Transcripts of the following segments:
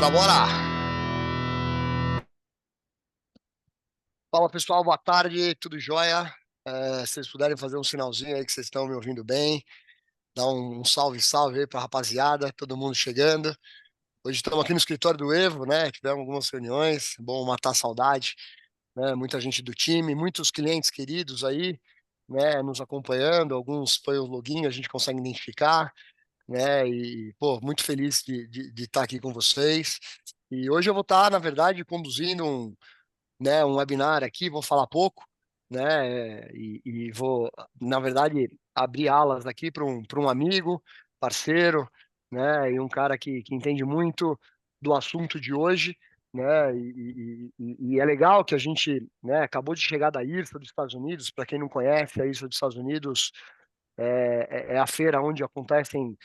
Bora, bora! Fala pessoal, boa tarde, tudo jóia? Se vocês puderem fazer um sinalzinho aí que vocês estão me ouvindo bem, dá um salve, salve aí pra rapaziada, todo mundo chegando. Hoje estamos aqui no escritório do Evo, né? Tivemos algumas reuniões, bom matar a saudade, né? Muita gente do time, muitos clientes queridos aí, né? Nos acompanhando, alguns foi o login, a gente consegue identificar, né? E, pô, muito feliz de estar aqui com vocês. E hoje eu vou estar, na verdade, conduzindo um webinar aqui, vou falar pouco, né, e vou, na verdade, abrir alas aqui para um amigo, parceiro, né, e um cara que entende muito do assunto de hoje, né, e é legal que a gente, né, acabou de chegar da IRSA dos Estados Unidos. Para quem não conhece, a IRSA dos Estados Unidos é a feira onde acontecem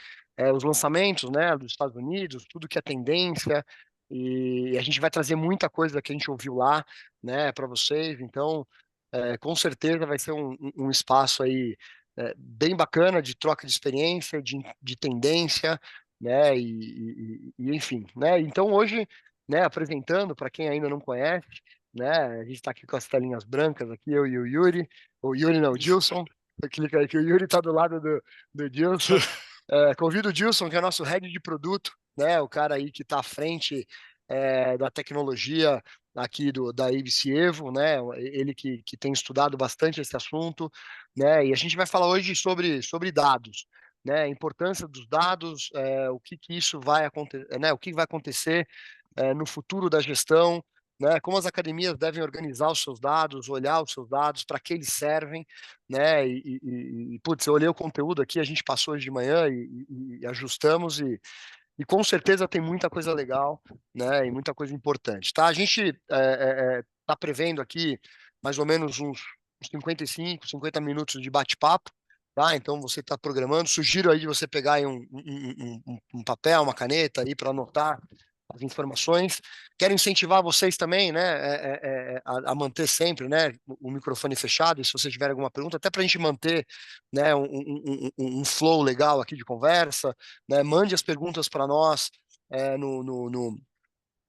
os lançamentos, né, dos Estados Unidos, tudo que é tendência, e a gente vai trazer muita coisa que a gente ouviu lá, né, para vocês. Então, com certeza vai ser um espaço aí bem bacana de troca de experiência, de tendência, né, enfim, né. Então hoje, né, apresentando para quem ainda não conhece, né, a gente está aqui com as telinhas brancas aqui, eu e o Yuri, o Yuri não, o Gilson. Clica aí que o Yuri está do lado do Dilson. Convido o Dilson, que é nosso head de produto, né? O cara aí que está à frente da tecnologia aqui da ABC Evo, né? Ele que tem estudado bastante esse assunto, né? E a gente vai falar hoje sobre dados, né? A importância dos dados, o que isso vai acontecer, né? O que vai acontecer no futuro da gestão, né? Como as academias devem organizar os seus dados, olhar os seus dados, para que eles servem, né? Putz, eu olhei o conteúdo aqui, a gente passou hoje de manhã e ajustamos e com certeza tem muita coisa legal, né? E muita coisa importante, tá? A gente tá prevendo aqui mais ou menos uns 55, 50 minutos de bate-papo, tá? Então você está programando, sugiro aí de você pegar aí um papel, uma caneta aí para anotar as informações. Quero incentivar vocês também, né, a manter sempre, né, o microfone fechado. E se vocês tiverem alguma pergunta, até para a gente manter, né, um flow legal aqui de conversa, né, mande as perguntas para nós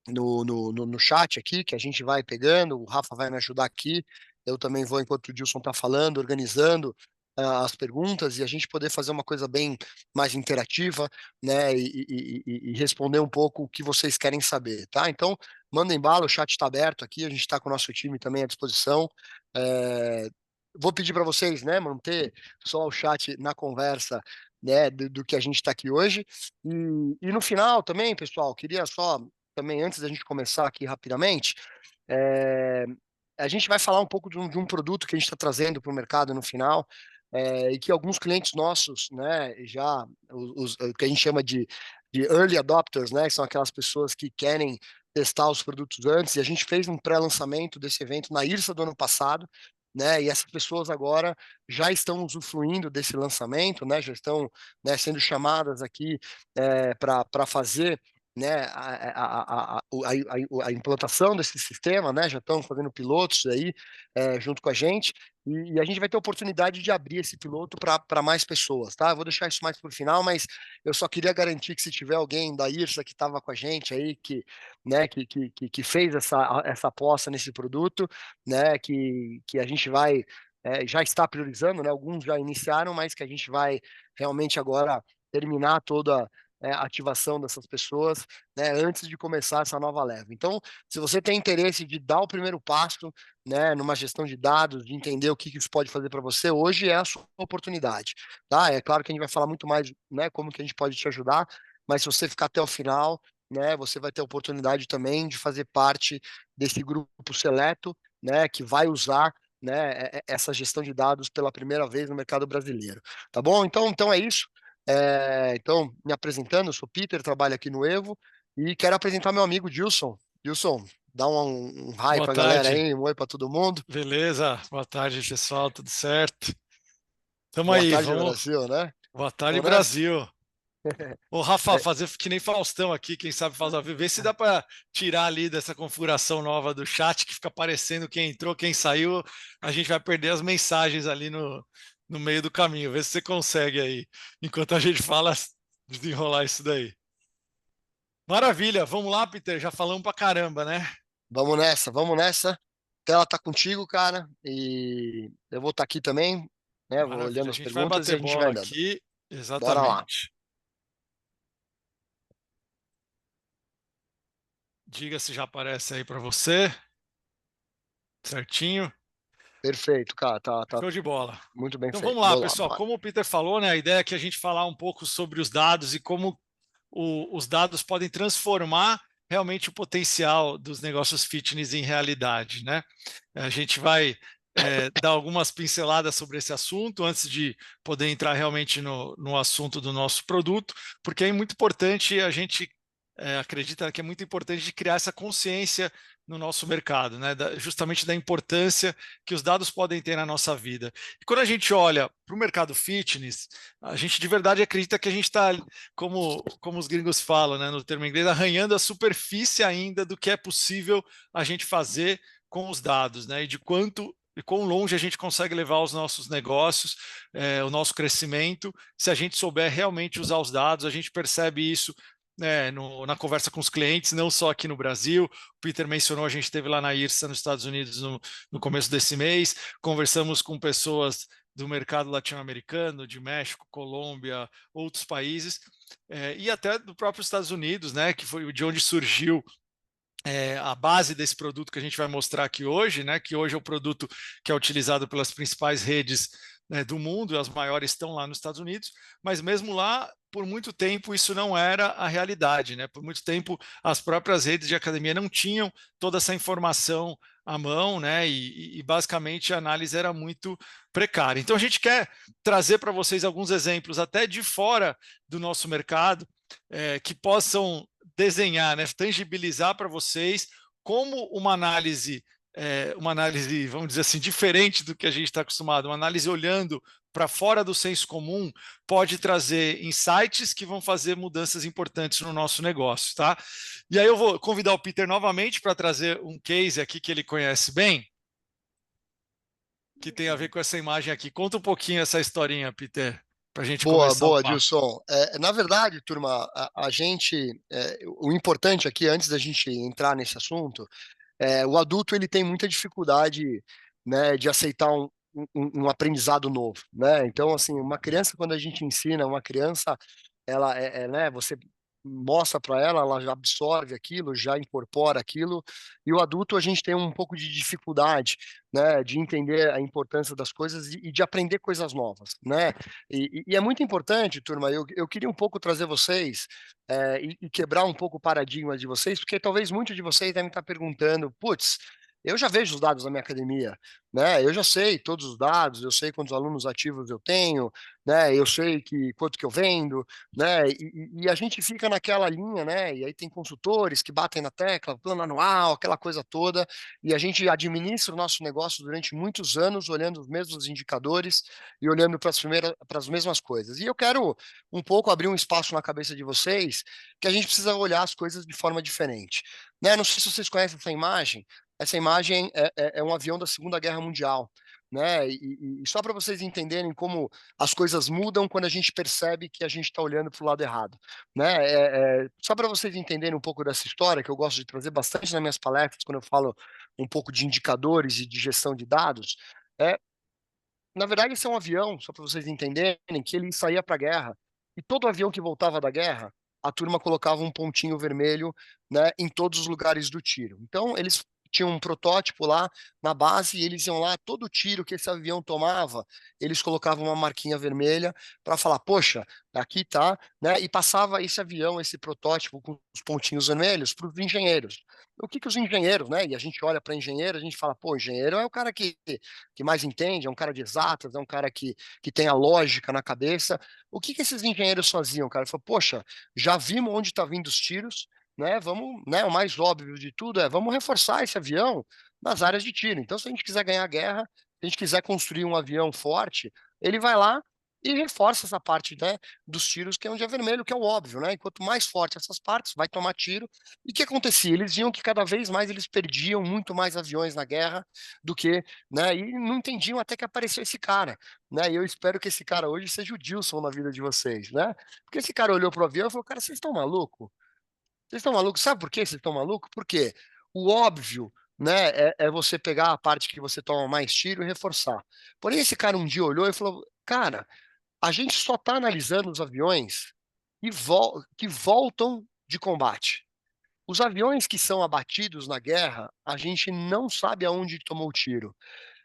no chat aqui, que a gente vai pegando. O Rafa vai me ajudar aqui. Eu também vou, enquanto o Dilson está falando, organizando as perguntas e a gente poder fazer uma coisa bem mais interativa, né? E responder um pouco o que vocês querem saber, tá? Então, mandem bala, o chat está aberto aqui, a gente está com o nosso time também à disposição. É, Vou pedir para vocês, né, manter só o chat na conversa, né, do que a gente está aqui hoje. E no final também, pessoal, queria só também, antes da gente começar aqui rapidamente, é, a gente vai falar um pouco de um produto que a gente está trazendo para o mercado no final, e que alguns clientes nossos, né, já, o que a gente chama de early adopters, né, que são aquelas pessoas que querem testar os produtos antes, e a gente fez um pré-lançamento desse evento na IRSA do ano passado, né, e essas pessoas agora já estão usufruindo desse lançamento, né, já estão, né, sendo chamadas aqui para fazer, né, a implantação desse sistema, né, já estão fazendo pilotos aí junto com a gente, e a gente vai ter oportunidade de abrir esse piloto para mais pessoas, tá? Eu vou deixar isso mais para o final, mas eu só queria garantir que se tiver alguém da IRSA que estava com a gente aí, que, né, que fez essa aposta nesse produto, né, que a gente vai, já está priorizando, né, alguns já iniciaram, mas que a gente vai realmente agora terminar toda a ativação dessas pessoas, né, antes de começar essa nova leva. Então, se você tem interesse de dar o primeiro passo, né, numa gestão de dados, de entender o que isso pode fazer para você, hoje é a sua oportunidade, tá? É claro que a gente vai falar muito mais, né, como que a gente pode te ajudar, mas se você ficar até o final, né, você vai ter a oportunidade também de fazer parte desse grupo seleto, né, que vai usar, né, essa gestão de dados pela primeira vez no mercado brasileiro, tá bom? Então é isso. Então, me apresentando, eu sou Peter, trabalho aqui no Evo e quero apresentar meu amigo Dilson. Dilson, dá um hi Boa pra galera tarde, aí, um oi pra todo mundo. beleza? Boa tarde, pessoal, tudo certo? Tamo Boa aí, tarde, vamos. Brasil, né? Boa tarde, Vamos nessa? Brasil. Ô, Rafa, É, fazer que nem Faustão aqui, quem sabe faz ao vivo. Vê se dá para tirar ali dessa configuração nova do chat que fica aparecendo quem entrou, quem saiu. A gente vai perder as mensagens ali no meio do caminho. Vê se você consegue aí, enquanto a gente fala, desenrolar isso daí. Maravilha, vamos lá, Peter. Já falamos pra caramba, né? Vamos nessa, vamos nessa. A tela tá contigo, cara, e eu vou estar aqui também, né? Vou olhando Maravilha. A as gente vai perguntas e bater a gente vai bola andando. aqui. Bora lá. Exatamente. Diga se já aparece aí para você. Certinho. Perfeito, cara, tá Show de bola. muito bem Então feito. vamos lá, Vamos lá, pessoal. bora. Como o Peter falou, né, a ideia é que a gente falar um pouco sobre os dados e como os dados podem transformar realmente o potencial dos negócios fitness em realidade, né? A gente vai dar algumas pinceladas sobre esse assunto antes de poder entrar realmente no assunto do nosso produto, porque é muito importante, a gente acredita que é muito importante de criar essa consciência no nosso mercado, né? Justamente da importância que os dados podem ter na nossa vida. E quando a gente olha para o mercado fitness, a gente de verdade acredita que a gente está, como os gringos falam, né, no termo inglês, arranhando a superfície ainda do que é possível a gente fazer com os dados, né? E quão longe a gente consegue levar os nossos negócios, o nosso crescimento, se a gente souber realmente usar os dados. A gente percebe isso, né, na conversa com os clientes, não só aqui no Brasil. O Peter mencionou, a gente esteve lá na IRSA, nos Estados Unidos, no começo desse mês, conversamos com pessoas do mercado latino-americano, de México, Colômbia, outros países, e até do próprio Estados Unidos, né, que foi de onde surgiu a base desse produto que a gente vai mostrar aqui hoje, né, que hoje é o produto que é utilizado pelas principais redes, né, do mundo, as maiores estão lá nos Estados Unidos, mas mesmo lá, por muito tempo, isso não era a realidade, né? Por muito tempo, as próprias redes de academia não tinham toda essa informação à mão, né? E basicamente a análise era muito precária. Então a gente quer trazer para vocês alguns exemplos até de fora do nosso mercado, que possam desenhar, né, tangibilizar para vocês como uma análise, vamos dizer assim, diferente do que a gente está acostumado, uma análise olhando para fora do senso comum, pode trazer insights que vão fazer mudanças importantes no nosso negócio, tá? E aí eu vou convidar o Peter novamente para trazer um case aqui que ele conhece bem, que tem a ver com essa imagem aqui. Conta um pouquinho essa historinha, Peter, para a gente Boa, começar o boa, papo. Dilson. Na verdade, turma, a gente, o importante aqui, antes da gente entrar nesse assunto, o adulto ele tem muita dificuldade, né, de aceitar um aprendizado novo, né? Então, assim, uma criança, quando a gente ensina uma criança, ela né, você mostra para ela, ela já absorve aquilo, já incorpora aquilo, e o adulto a gente tem um pouco de dificuldade, né, de entender a importância das coisas e de aprender coisas novas, né? E é muito importante, turma, eu queria um pouco trazer vocês e quebrar um pouco o paradigma de vocês, porque talvez muitos de vocês devem estar perguntando, putz, eu já vejo os dados da minha academia, né? Eu já sei todos os dados, eu sei quantos alunos ativos eu tenho, né? Eu sei que quanto que eu vendo, né? E a gente fica naquela linha, né? E aí tem consultores que batem na tecla, plano anual, aquela coisa toda, e a gente administra o nosso negócio durante muitos anos olhando os mesmos indicadores e olhando para as mesmas coisas. E eu quero um pouco abrir um espaço na cabeça de vocês que a gente precisa olhar as coisas de forma diferente. Né? Não sei se vocês conhecem essa imagem é um avião da Segunda Guerra Mundial. Né? E só para vocês entenderem como as coisas mudam quando a gente percebe que a gente está olhando para o lado errado. Né? Só para vocês entenderem um pouco dessa história, que eu gosto de trazer bastante nas minhas palestras, quando eu falo um pouco de indicadores e de gestão de dados, é, na verdade, esse é um avião, só para vocês entenderem, que ele saía para a guerra. E todo avião que voltava da guerra, a turma colocava um pontinho vermelho, né, em todos os lugares do tiro. Então, eles tinham um protótipo lá na base e eles iam lá, todo tiro que esse avião tomava, eles colocavam uma marquinha vermelha para falar, poxa, aqui tá, né? E passava esse avião, esse protótipo com os pontinhos vermelhos para os engenheiros. O que que os engenheiros, né? E a gente olha para engenheiro, a gente fala, pô, engenheiro é o cara que mais entende, é um cara de exatas, é um cara que tem a lógica na cabeça. O que que esses engenheiros faziam, cara? Falou, poxa, já vimos onde está vindo os tiros, né? Vamos, né? O mais óbvio de tudo é vamos reforçar esse avião nas áreas de tiro. Então, se a gente quiser ganhar a guerra, se a gente quiser construir um avião forte, ele vai lá e reforça essa parte, né, dos tiros, que é onde é vermelho, que é o óbvio, né? E quanto mais forte essas partes, vai tomar tiro. E o que acontecia? Eles viam que cada vez mais eles perdiam muito mais aviões na guerra do que, né? E não entendiam até que apareceu esse cara, né? E eu espero que esse cara hoje seja o Dilson na vida de vocês, né? Porque esse cara olhou pro avião e falou, cara, vocês estão malucos? Vocês estão malucos? Sabe por que vocês estão malucos? Porque o óbvio, né, é você pegar a parte que você toma mais tiro e reforçar. Porém, esse cara um dia olhou e falou: cara, a gente só está analisando os aviões que voltam de combate. Os aviões que são abatidos na guerra, a gente não sabe aonde tomou o tiro.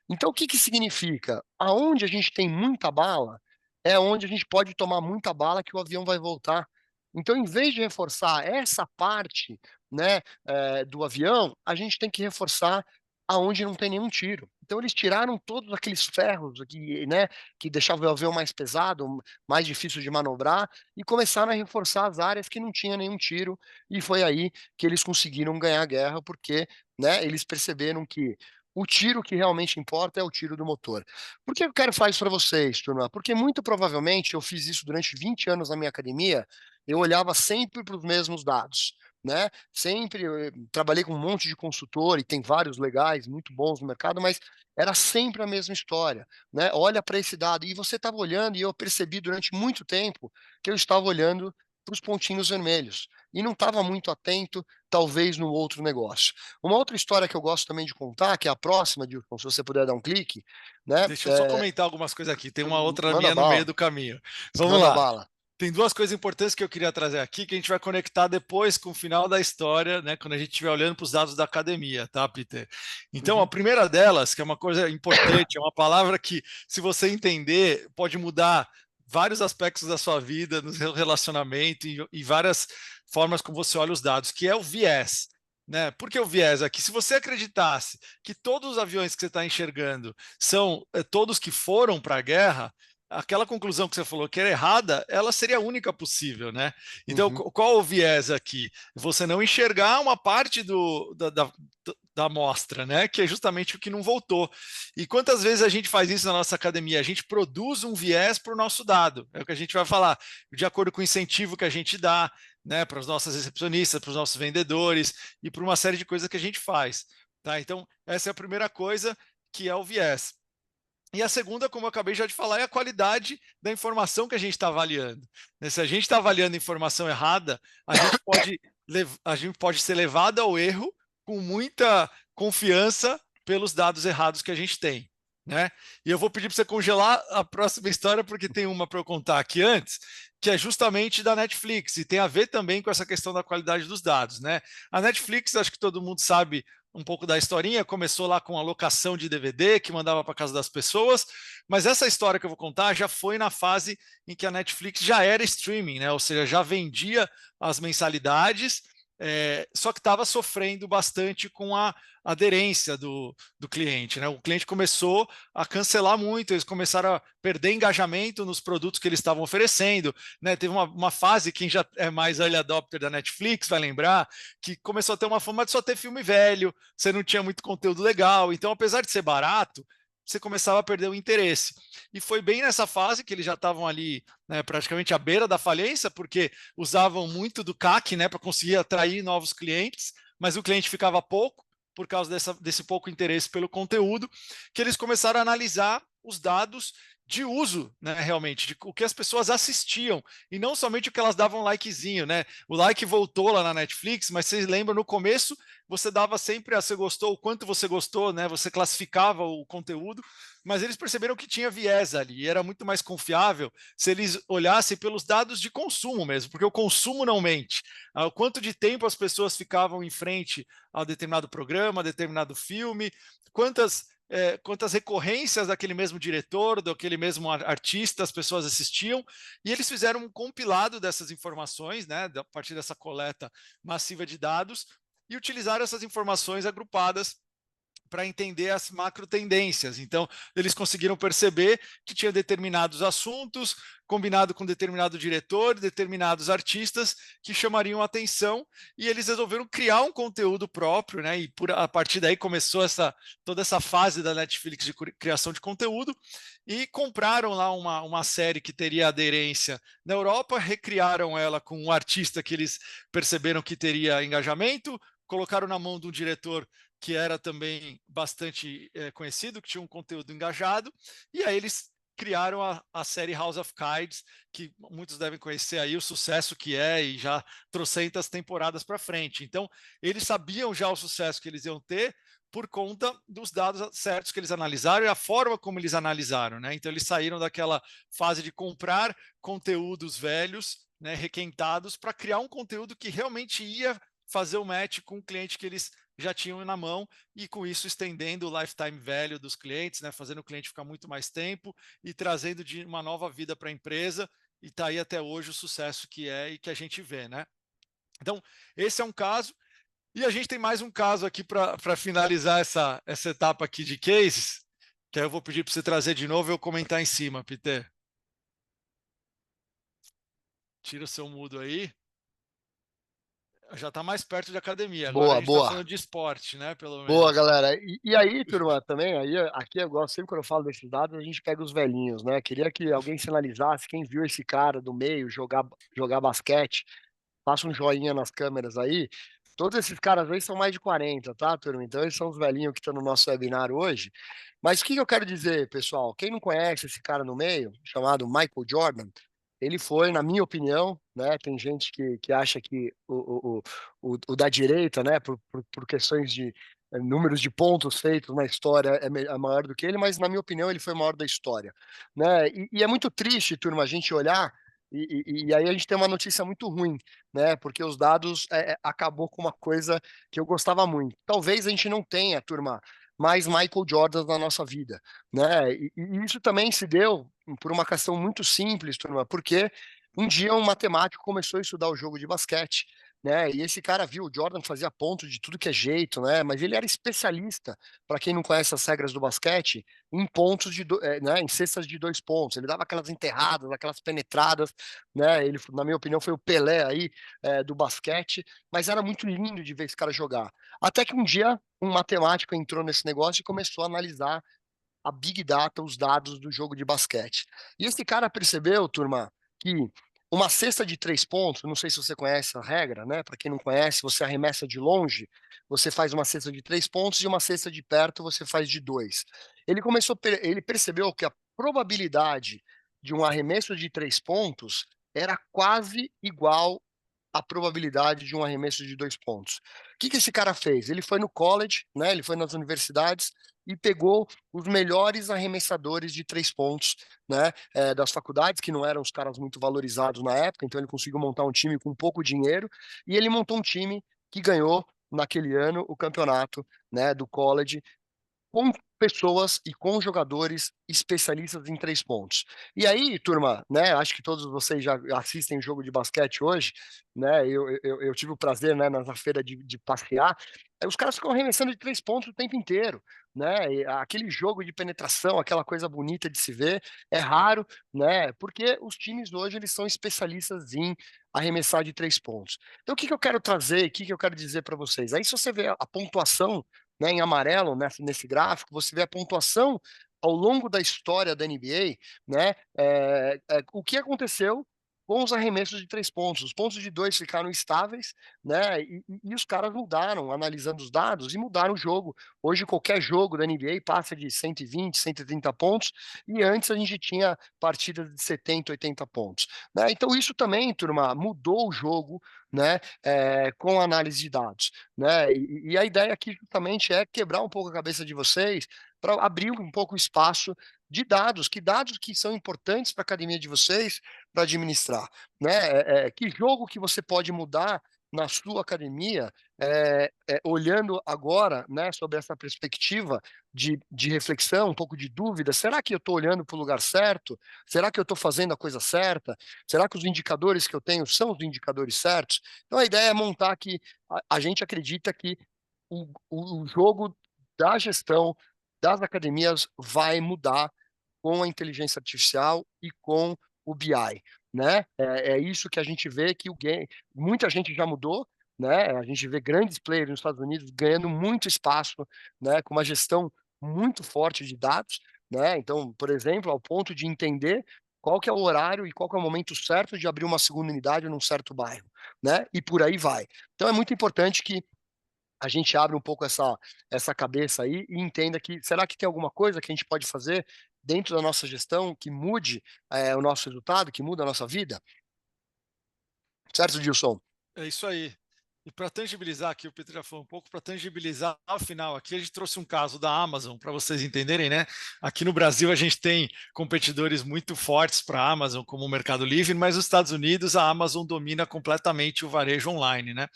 Então, o que que significa? Aonde a gente tem muita bala, é onde a gente pode tomar muita bala que o avião vai voltar. Então, em vez de reforçar essa parte, né, do avião, a gente tem que reforçar aonde não tem nenhum tiro. Então, eles tiraram todos aqueles ferros aqui, né, que deixavam o avião mais pesado, mais difícil de manobrar, e começaram a reforçar as áreas que não tinha nenhum tiro. E foi aí que eles conseguiram ganhar a guerra, porque, né, eles perceberam que o tiro que realmente importa é o tiro do motor. Por que eu quero falar isso para vocês, turma? Porque muito provavelmente eu fiz isso durante 20 anos na minha academia, eu olhava sempre para os mesmos dados, né? Sempre eu trabalhei com um monte de consultor e tem vários legais, muito bons no mercado, mas era sempre a mesma história, né? Olha para esse dado e você estava olhando e eu percebi durante muito tempo que eu estava olhando para os pontinhos vermelhos e não estava muito atento, talvez, no outro negócio. Uma outra história que eu gosto também de contar, que é a próxima, Dilson, se você puder dar um clique, né? Deixa eu só comentar algumas coisas aqui. Tem uma outra Manda minha no meio bala, do caminho. Vamos manda lá. bala. Tem duas coisas importantes que eu queria trazer aqui, que a gente vai conectar depois com o final da história, né, quando a gente estiver olhando para os dados da academia, tá, Peter? Então, a Uhum. primeira delas, que é uma coisa importante, é uma palavra que, se você entender, pode mudar vários aspectos da sua vida, no seu relacionamento e várias formas como você olha os dados, que é o viés. Né? Por que o viés aqui? Se você acreditasse que todos os aviões que você está enxergando são todos que foram para a guerra, aquela conclusão que você falou que era errada, ela seria a única possível, né? Então, Uhum. qual o viés aqui? Você não enxergar uma parte da amostra, né? Que é justamente o que não voltou. E quantas vezes a gente faz isso na nossa academia? A gente produz um viés para o nosso dado. É o que a gente vai falar, de acordo com o incentivo que a gente dá, né? Para os nossos recepcionistas, para os nossos vendedores e para uma série de coisas que a gente faz. Tá? Então, essa é a primeira coisa que é o viés. E a segunda, como eu acabei já de falar, é a qualidade da informação que a gente está avaliando. Se a gente está avaliando informação errada, a gente pode ser levado ao erro com muita confiança pelos dados errados que a gente tem. Né? E eu vou pedir para você congelar a próxima história, porque tem uma para eu contar aqui antes, que é justamente da Netflix, e tem a ver também com essa questão da qualidade dos dados. Né? A Netflix, acho que todo mundo sabe um pouco da historinha, começou lá com a locação de DVD que mandava para casa das pessoas, mas essa história que eu vou contar já foi na fase em que a Netflix já era streaming, né? Ou seja, já vendia as mensalidades, só que estava sofrendo bastante com a aderência do cliente. Né? O cliente começou a cancelar muito, eles começaram a perder engajamento nos produtos que eles estavam oferecendo. Né? Teve uma fase, quem já é mais early adopter da Netflix vai lembrar, que começou a ter uma fama de só ter filme velho, você não tinha muito conteúdo legal. Então, apesar de ser barato, você começava a perder o interesse. E foi bem nessa fase que eles já estavam ali, né, praticamente à beira da falência, porque usavam muito do CAC, né, para conseguir atrair novos clientes, mas o cliente ficava pouco por causa desse pouco interesse pelo conteúdo, que eles começaram a analisar os dados de uso, né, realmente, de o que as pessoas assistiam, e não somente o que elas davam likezinho, né? O like voltou lá na Netflix, mas vocês lembram, no começo, você dava sempre você gostou, o quanto você gostou, né? Você classificava o conteúdo, mas eles perceberam que tinha viés ali, e era muito mais confiável se eles olhassem pelos dados de consumo mesmo, porque o consumo não mente. O quanto de tempo as pessoas ficavam em frente a determinado programa, a determinado filme, quantas recorrências daquele mesmo diretor, daquele mesmo artista as pessoas assistiam, e eles fizeram um compilado dessas informações, né, a partir dessa coleta massiva de dados, e utilizaram essas informações agrupadas para entender as macro tendências. Então, eles conseguiram perceber que tinha determinados assuntos, combinado com determinado diretor, determinados artistas que chamariam atenção, e eles resolveram criar um conteúdo próprio, né? E a partir daí começou toda essa fase da Netflix de criação de conteúdo, e compraram lá uma série que teria aderência na Europa, recriaram ela com um artista que eles perceberam que teria engajamento, colocaram na mão de um diretor que era também bastante conhecido, que tinha um conteúdo engajado, e aí eles criaram a série House of Cards, que muitos devem conhecer aí, o sucesso que é, e já trocentas temporadas para frente. Então, eles sabiam já o sucesso que eles iam ter por conta dos dados certos que eles analisaram e a forma como eles analisaram, né? Então, eles saíram daquela fase de comprar conteúdos velhos, né, requentados, para criar um conteúdo que realmente ia fazer o match com o cliente que eles já tinham na mão, e com isso estendendo o lifetime value dos clientes, né, fazendo o cliente ficar muito mais tempo e trazendo de uma nova vida para a empresa, e está aí até hoje o sucesso que é e que a gente vê, né? Então, esse é um caso, e a gente tem mais um caso aqui para finalizar essa etapa aqui de cases, que aí eu vou pedir para você trazer de novo e eu comentar em cima, Peter. Tira o seu mudo aí. Já está mais perto de academia. Agora a Boa, gente está boa. falando de esporte, né? Pelo Boa, menos. galera. E aí, turma, também, aí, aqui eu gosto, sempre quando eu falo desses dados, a gente pega os velhinhos, né? Queria que alguém sinalizasse quem viu esse cara do meio jogar basquete. Passa um joinha nas câmeras aí. Todos esses caras aí são mais de 40, tá, turma? Então eles são os velhinhos que estão no nosso webinar hoje. Mas o que eu quero dizer, pessoal? Quem não conhece esse cara no meio, chamado Michael Jordan, ele foi, na minha opinião, né? Tem gente que acha que o da direita, né, por questões de números de pontos feitos na história é maior do que ele, mas na minha opinião ele foi o maior da história, né? E é muito triste, turma, a gente olhar e aí a gente tem uma notícia muito ruim, né? Porque os dados acabou com uma coisa que eu gostava muito. Talvez a gente não tenha, turma, mais Michael Jordan na nossa vida, né? E isso também se deu por uma questão muito simples, turma, porque um dia um matemático começou a estudar o jogo de basquete, né? E esse cara viu o Jordan fazia ponto de tudo que é jeito, né? Mas ele era especialista, para quem não conhece as regras do basquete, em pontos né, em cestas de 2 pontos. Ele dava aquelas enterradas, aquelas penetradas, né? Ele, na minha opinião, foi o Pelé aí do basquete, mas era muito lindo de ver esse cara jogar. Até que um dia um matemático entrou nesse negócio e começou a analisar a Big Data, os dados do jogo de basquete. E esse cara percebeu, turma, que uma cesta de 3 pontos, não sei se você conhece a regra, né? Para quem não conhece, você arremessa de longe, você faz uma cesta de 3 pontos e uma cesta de perto você faz de 2. Ele percebeu que a probabilidade de um arremesso de 3 pontos era quase igual à probabilidade de um arremesso de 2 pontos. O que esse cara fez? Ele foi no college, né? Ele foi nas universidades e pegou os melhores arremessadores de 3 pontos, né, das faculdades, que não eram os caras muito valorizados na época, então ele conseguiu montar um time com pouco dinheiro, e ele montou um time que ganhou, naquele ano, o campeonato, né, do college, com pessoas e com jogadores especialistas em 3 pontos. E aí, turma, né? Acho que todos vocês já assistem jogo de basquete hoje, né? Eu tive o prazer, né, na feira de passear. Os caras ficam arremessando de 3 pontos o tempo inteiro, né? E aquele jogo de penetração, aquela coisa bonita de se ver, é raro, né? Porque os times hoje eles são especialistas em arremessar de 3 pontos. Então, o que eu quero trazer, o que eu quero dizer para vocês? Aí, se você vê a pontuação, né, em amarelo nesse gráfico, você vê a pontuação ao longo da história da NBA, né, o que aconteceu com os arremessos de 3 pontos. Os pontos de 2 ficaram estáveis, né, e os caras mudaram, analisando os dados, e mudaram o jogo. Hoje, qualquer jogo da NBA passa de 120, 130 pontos, e antes a gente tinha partidas de 70, 80 pontos. Né? Então, isso também, turma, mudou o jogo, né, com análise de dados, né? E a ideia aqui justamente é quebrar um pouco a cabeça de vocês para abrir um pouco o espaço de dados, que são importantes para a academia de vocês para administrar, né? Que jogo que você pode mudar na sua academia, olhando agora, né, sobre essa perspectiva de reflexão, um pouco de dúvida, será que eu estou olhando para o lugar certo? Será que eu estou fazendo a coisa certa? Será que os indicadores que eu tenho são os indicadores certos? Então a ideia é montar que a gente acredita que o jogo da gestão das academias vai mudar com a inteligência artificial e com o BI, né? É isso que a gente vê que o game, muita gente já mudou, né? A gente vê grandes players nos Estados Unidos ganhando muito espaço, né? Com uma gestão muito forte de dados, né? Então, por exemplo, ao ponto de entender qual que é o horário e qual que é o momento certo de abrir uma segunda unidade num certo bairro, né? E por aí vai. Então, é muito importante que a gente abra um pouco essa cabeça aí e entenda que será que tem alguma coisa que a gente pode fazer dentro da nossa gestão que mude o nosso resultado, que muda a nossa vida? Certo, Gilson? É isso aí. E para tangibilizar aqui, o Peter já falou um pouco, para tangibilizar ao final, aqui a gente trouxe um caso da Amazon, para vocês entenderem, né? Aqui no Brasil a gente tem competidores muito fortes para a Amazon, como o Mercado Livre, mas nos Estados Unidos a Amazon domina completamente o varejo online, né?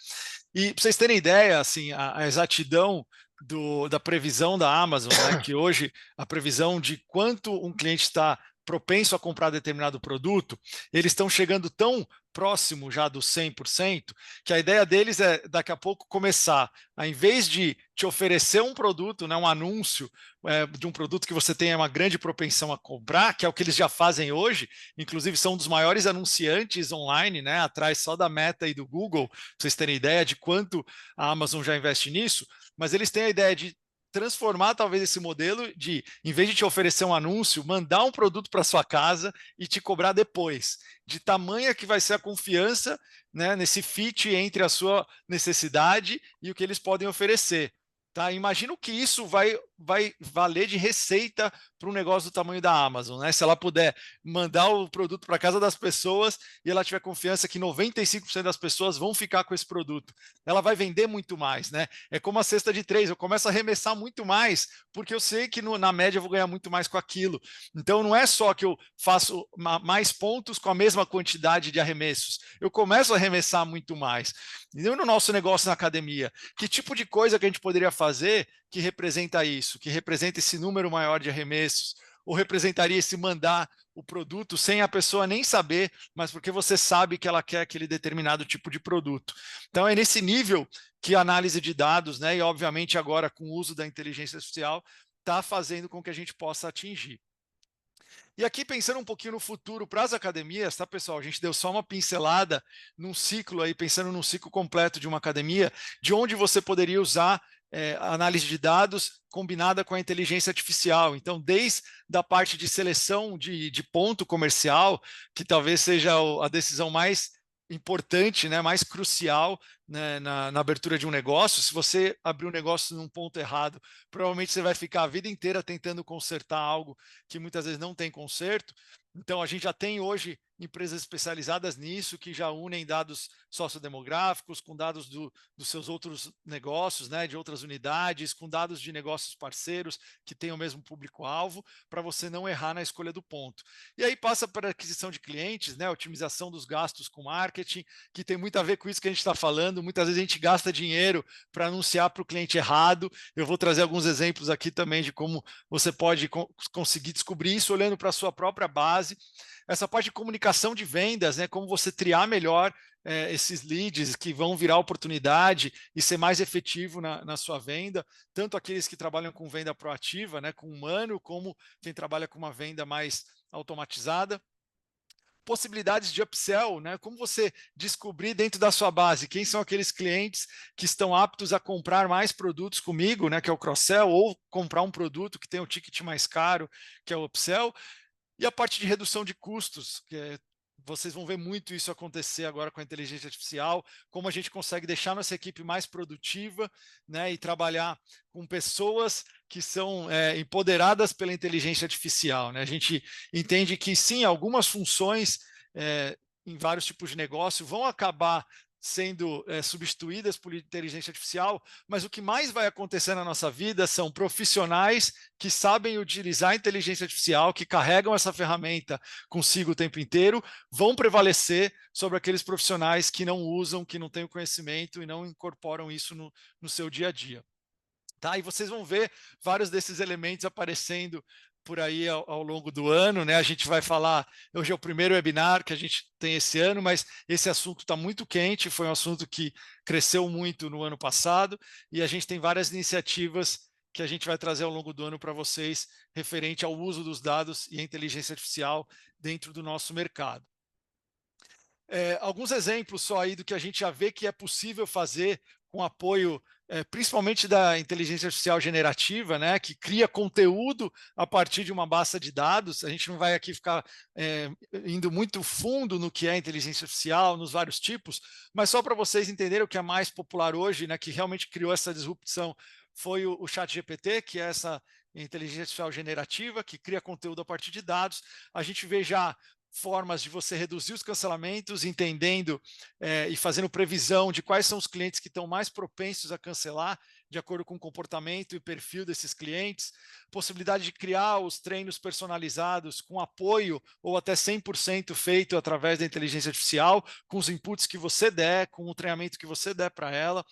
E para vocês terem ideia, assim, a exatidão da previsão da Amazon, né, que hoje a previsão de quanto um cliente está propenso a comprar determinado produto, eles estão chegando tão próximo já do 100%, que a ideia deles é daqui a pouco começar, ao invés de te oferecer um produto, né, um anúncio de um produto que você tenha uma grande propensão a comprar, que é o que eles já fazem hoje, inclusive são um dos maiores anunciantes online, né, atrás só da Meta e do Google, para vocês terem ideia de quanto a Amazon já investe nisso, mas eles têm a ideia de transformar talvez esse modelo de, em vez de te oferecer um anúncio, mandar um produto para sua casa e te cobrar depois. De tamanha que vai ser a confiança, né, nesse fit entre a sua necessidade e o que eles podem oferecer. Tá? Imagina o que isso vai valer de receita para um negócio do tamanho da Amazon, né? Se ela puder mandar o produto para casa das pessoas e ela tiver confiança que 95% das pessoas vão ficar com esse produto, ela vai vender muito mais, né? É como a cesta de três, eu começo a arremessar muito mais, porque eu sei que na média eu vou ganhar muito mais com aquilo. Então não é só que eu faço mais pontos com a mesma quantidade de arremessos, eu começo a arremessar muito mais. E no nosso negócio na academia, que tipo de coisa que a gente poderia fazer que representa isso, que representa esse número maior de arremessos, ou representaria esse mandar o produto sem a pessoa nem saber, mas porque você sabe que ela quer aquele determinado tipo de produto. Então é nesse nível que a análise de dados, né, e obviamente agora com o uso da inteligência artificial, está fazendo com que a gente possa atingir. E aqui, pensando um pouquinho no futuro para as academias, tá, pessoal? A gente deu só uma pincelada num ciclo aí, pensando num ciclo completo de uma academia, de onde você poderia usar a análise de dados combinada com a inteligência artificial. Então, desde a parte de seleção de ponto comercial, que talvez seja a decisão mais importante, né, mais crucial, né, na abertura de um negócio. Se você abrir um negócio num ponto errado, provavelmente você vai ficar a vida inteira tentando consertar algo que muitas vezes não tem conserto. Então, a gente já tem hoje empresas especializadas nisso, que já unem dados sociodemográficos com dados dos seus outros negócios, né, de outras unidades, com dados de negócios parceiros que têm o mesmo público-alvo, para você não errar na escolha do ponto. E aí passa para a aquisição de clientes, né, otimização dos gastos com marketing, que tem muito a ver com isso que a gente está falando. Muitas vezes a gente gasta dinheiro para anunciar para o cliente errado. Eu vou trazer alguns exemplos aqui também de como você pode conseguir descobrir isso olhando para a sua própria base. Essa parte de comunicação de vendas, né, como você triar melhor esses leads que vão virar oportunidade e ser mais efetivo na sua venda, tanto aqueles que trabalham com venda proativa, né, com humano, como quem trabalha com uma venda mais automatizada. Possibilidades de upsell, né? Como você descobrir dentro da sua base quem são aqueles clientes que estão aptos a comprar mais produtos comigo, né? Que é o cross-sell, ou comprar um produto que tem o ticket mais caro, que é o upsell. E a parte de redução de custos, vocês vão ver muito isso acontecer agora com a inteligência artificial, como a gente consegue deixar nossa equipe mais produtiva, né, e trabalhar com pessoas que são empoderadas pela inteligência artificial. Né? A gente entende que, sim, algumas funções em vários tipos de negócio vão acabar sendo substituídas por inteligência artificial, mas o que mais vai acontecer na nossa vida são profissionais que sabem utilizar a inteligência artificial, que carregam essa ferramenta consigo o tempo inteiro, vão prevalecer sobre aqueles profissionais que não usam, que não têm o conhecimento e não incorporam isso no seu dia a dia. Tá? E vocês vão ver vários desses elementos aparecendo por aí ao longo do ano, né? A gente vai falar, hoje é o primeiro webinar que a gente tem esse ano, mas esse assunto está muito quente, foi um assunto que cresceu muito no ano passado, e a gente tem várias iniciativas que a gente vai trazer ao longo do ano para vocês, referente ao uso dos dados e a inteligência artificial dentro do nosso mercado. Alguns exemplos só aí do que a gente já vê que é possível fazer com apoio principalmente da inteligência artificial generativa, né, que cria conteúdo a partir de uma base de dados. A gente não vai aqui ficar indo muito fundo no que é inteligência artificial, nos vários tipos, mas só para vocês entenderem o que é mais popular hoje, né, que realmente criou essa disrupção, foi o ChatGPT, que é essa em inteligência artificial generativa, que cria conteúdo a partir de dados. A gente vê já formas de você reduzir os cancelamentos, entendendo e fazendo previsão de quais são os clientes que estão mais propensos a cancelar, de acordo com o comportamento e perfil desses clientes, possibilidade de criar os treinos personalizados com apoio ou até 100% feito através da inteligência artificial, com os inputs que você der, com o treinamento que você der para ela,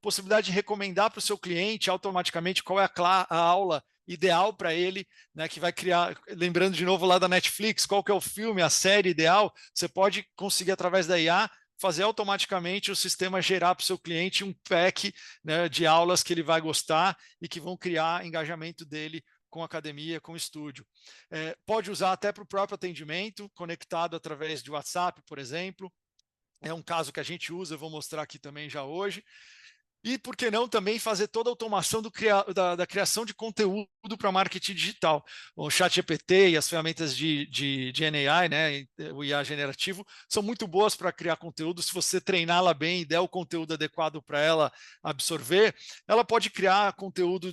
possibilidade de recomendar para o seu cliente automaticamente qual é a aula ideal para ele, né, que vai criar, lembrando de novo lá da Netflix, qual que é o filme, a série ideal, você pode conseguir através da IA fazer automaticamente o sistema gerar para o seu cliente um pack, né, de aulas que ele vai gostar e que vão criar engajamento dele com a academia, com o estúdio. Pode usar até para o próprio atendimento, conectado através de WhatsApp, por exemplo. É um caso que a gente usa, eu vou mostrar aqui também já hoje. E, por que não, também fazer toda a automação da criação de conteúdo para marketing digital. O ChatGPT e as ferramentas de GenAI, né, o IA generativo, são muito boas para criar conteúdo. Se você treiná-la bem e der o conteúdo adequado para ela absorver, ela pode criar conteúdo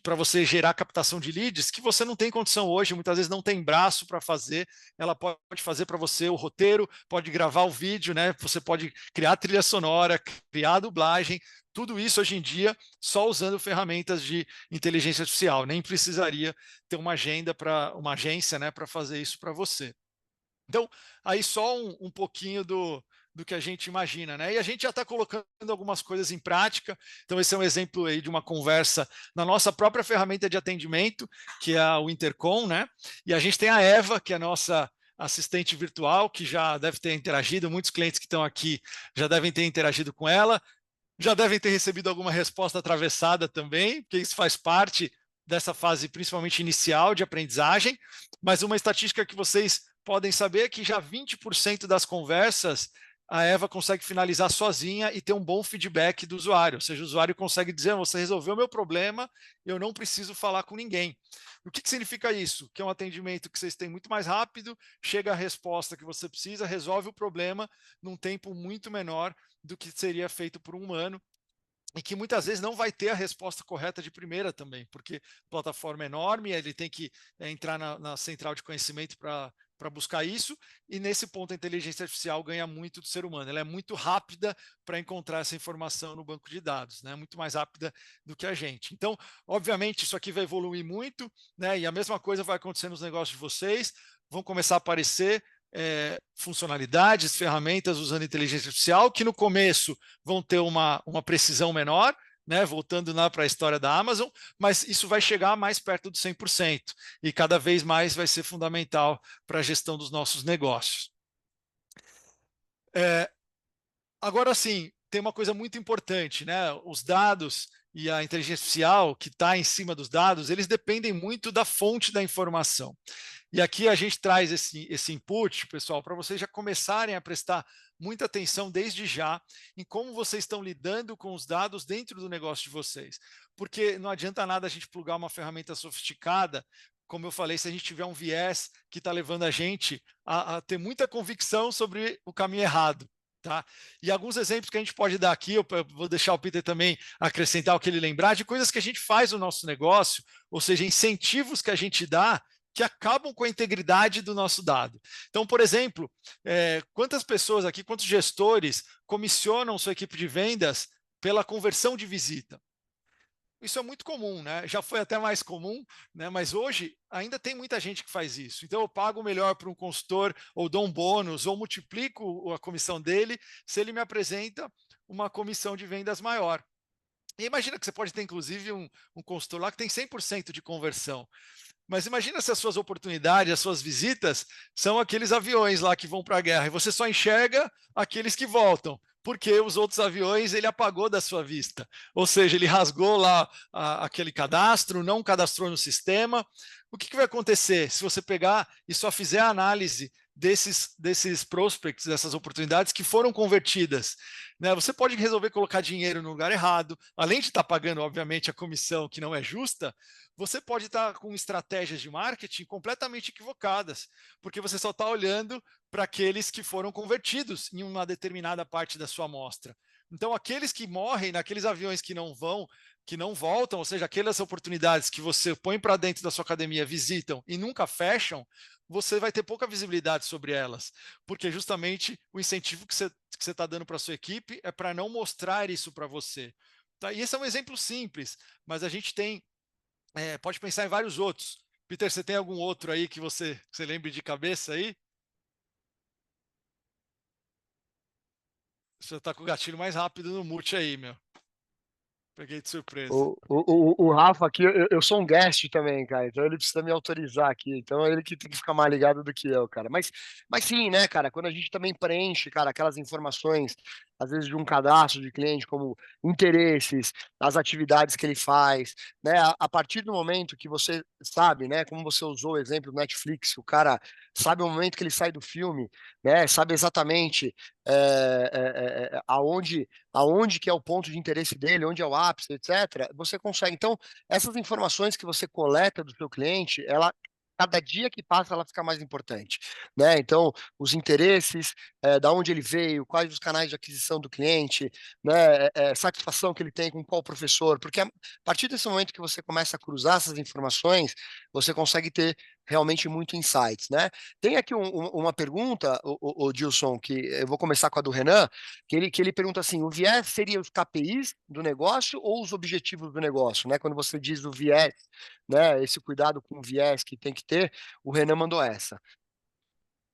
para você gerar captação de leads que você não tem condição hoje, muitas vezes não tem braço para fazer. Ela pode fazer para você o roteiro, pode gravar o vídeo, né, você pode criar trilha sonora, criar dublagem. Tudo isso hoje em dia só usando ferramentas de inteligência artificial, nem precisaria ter uma agência, né, para fazer isso para você. Então, aí só um pouquinho do que a gente imagina, né? E a gente já está colocando algumas coisas em prática. Então, esse é um exemplo aí de uma conversa na nossa própria ferramenta de atendimento, que é o Intercom, né? E a gente tem a Eva, que é a nossa assistente virtual, que já deve ter interagido, muitos clientes que estão aqui já devem ter interagido com ela. Já devem ter recebido alguma resposta atravessada também, porque isso faz parte dessa fase, principalmente inicial, de aprendizagem. Mas uma estatística que vocês podem saber é que já 20% das conversas a Eva consegue finalizar sozinha e ter um bom feedback do usuário. Ou seja, o usuário consegue dizer: você resolveu o meu problema, eu não preciso falar com ninguém. O que significa isso? Que é um atendimento que vocês têm muito mais rápido, chega a resposta que você precisa, resolve o problema num tempo muito menor do que seria feito por um humano, e que muitas vezes não vai ter a resposta correta de primeira também, porque a plataforma é enorme, ele tem que entrar na central de conhecimento para buscar isso, e nesse ponto a inteligência artificial ganha muito do ser humano. Ela é muito rápida para encontrar essa informação no banco de dados, né? Muito mais rápida do que a gente. Então, obviamente, isso aqui vai evoluir muito, né? E a mesma coisa vai acontecer nos negócios de vocês, vão começar a aparecer funcionalidades, ferramentas usando inteligência artificial, que no começo vão ter uma precisão menor, né, voltando lá para a história da Amazon, mas isso vai chegar mais perto do 100%, e cada vez mais vai ser fundamental para a gestão dos nossos negócios. Agora sim, tem uma coisa muito importante, né? Os dados e a inteligência artificial que está em cima dos dados, eles dependem muito da fonte da informação. E aqui a gente traz esse input, pessoal, para vocês já começarem a prestar muita atenção desde já em como vocês estão lidando com os dados dentro do negócio de vocês. Porque não adianta nada a gente plugar uma ferramenta sofisticada, como eu falei, se a gente tiver um viés que está levando a gente a ter muita convicção sobre o caminho errado. Tá? E alguns exemplos que a gente pode dar aqui, eu vou deixar o Peter também acrescentar o que ele lembrar, de coisas que a gente faz no nosso negócio, ou seja, incentivos que a gente dá que acabam com a integridade do nosso dado. Então, por exemplo, quantas pessoas aqui, quantos gestores comissionam sua equipe de vendas pela conversão de visita? Isso é muito comum, né? Já foi até mais comum, né? Mas hoje ainda tem muita gente que faz isso. Então eu pago melhor para um consultor, ou dou um bônus, ou multiplico a comissão dele, se ele me apresenta uma comissão de vendas maior. E imagina que você pode ter, inclusive, um consultor lá que tem 100% de conversão. Mas imagina se as suas oportunidades, as suas visitas, são aqueles aviões lá que vão para a guerra e você só enxerga aqueles que voltam, porque os outros aviões ele apagou da sua vista. Ou seja, ele rasgou lá aquele cadastro, não cadastrou no sistema. O que vai acontecer se você pegar e só fizer a análise desses prospects, dessas oportunidades que foram convertidas? Né? Você pode resolver colocar dinheiro no lugar errado, além de estar pagando, obviamente, a comissão que não é justa, você pode estar com estratégias de marketing completamente equivocadas, porque você só está olhando para aqueles que foram convertidos em uma determinada parte da sua amostra. Então, aqueles que morrem naqueles aviões que não vão, que não voltam, ou seja, aquelas oportunidades que você põe para dentro da sua academia, visitam e nunca fecham, você vai ter pouca visibilidade sobre elas, porque justamente o incentivo que você está dando para a sua equipe é para não mostrar isso para você. Tá? E esse é um exemplo simples, mas a gente tem, pode pensar em vários outros. Peter, você tem algum outro aí que você lembre de cabeça aí? Você está com o gatilho mais rápido no mute aí, meu. Peguei de surpresa. O Rafa aqui, eu sou um guest também, cara, então ele precisa me autorizar aqui, então é ele que tem que ficar mais ligado do que eu, cara. Mas sim, né, cara, quando a gente também preenche, cara, aquelas informações, às vezes de um cadastro de cliente, como interesses, as atividades que ele faz, né, a partir do momento que você sabe, né, como você usou o exemplo do Netflix, o cara sabe o momento que ele sai do filme, né, sabe exatamente aonde que é o ponto de interesse dele, onde é o ápice, etc., você consegue. Então, essas informações que você coleta do seu cliente, ela cada dia que passa ela fica mais importante, né? Então, os interesses, da onde ele veio, quais os canais de aquisição do cliente, né? Satisfação que ele tem com qual professor, porque a partir desse momento que você começa a cruzar essas informações, você consegue ter realmente muito insights, né? Tem aqui uma pergunta, o Gilson, que eu vou começar com a do Renan, que ele pergunta assim: o viés seria os KPIs do negócio ou os objetivos do negócio, né? Quando você diz o viés, né? Esse cuidado com o viés que tem que ter, o Renan mandou essa.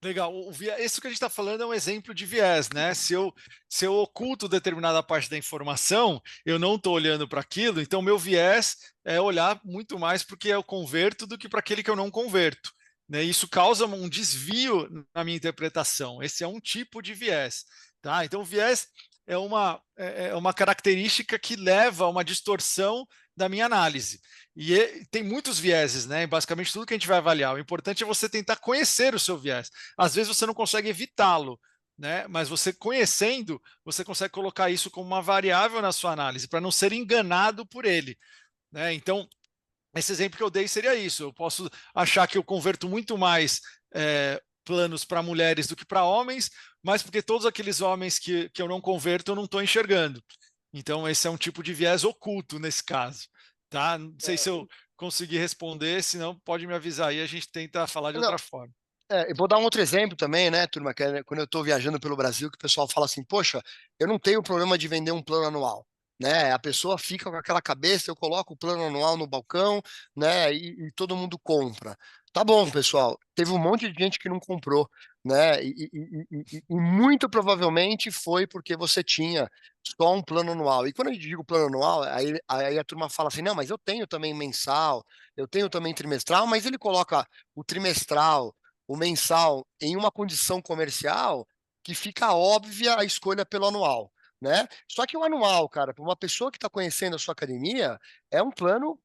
Legal. Isso que a gente está falando é um exemplo de viés, né? Se eu oculto determinada parte da informação, eu não estou olhando para aquilo, então meu viés é olhar muito mais para o que eu converto do que para aquele que eu não converto. Né? Isso causa um desvio na minha interpretação. Esse é um tipo de viés. Tá? Então, o viés é uma característica que leva a uma distorção da minha análise. E tem muitos vieses, né? Basicamente, tudo que a gente vai avaliar. O importante é você tentar conhecer o seu viés. Às vezes você não consegue evitá-lo, né? Mas você conhecendo, você consegue colocar isso como uma variável na sua análise, para não ser enganado por ele. Né? Então, esse exemplo que eu dei seria isso. Eu posso achar que eu converto muito mais planos para mulheres do que para homens, mas porque todos aqueles homens que eu não converto, eu não estou enxergando. Então, esse é um tipo de viés oculto nesse caso. Tá? Não sei se eu consegui responder, senão pode me avisar aí, a gente tenta falar de Não, outra forma. eu vou dar um outro exemplo também, né, turma, que é quando eu estou viajando pelo Brasil, que o pessoal fala assim: poxa, eu não tenho problema de vender um plano anual. Né, a pessoa fica com aquela cabeça, eu coloco o plano anual no balcão, né, e todo mundo compra. Tá bom, pessoal. Teve um monte de gente que não comprou, né, e muito provavelmente foi porque você tinha só um plano anual. E quando eu digo plano anual, aí a turma fala assim: não, mas eu tenho também mensal, eu tenho também trimestral, mas ele coloca o trimestral, o mensal em uma condição comercial que fica óbvia a escolha pelo anual, né? Só que o anual, cara, para uma pessoa que está conhecendo a sua academia, é um plano.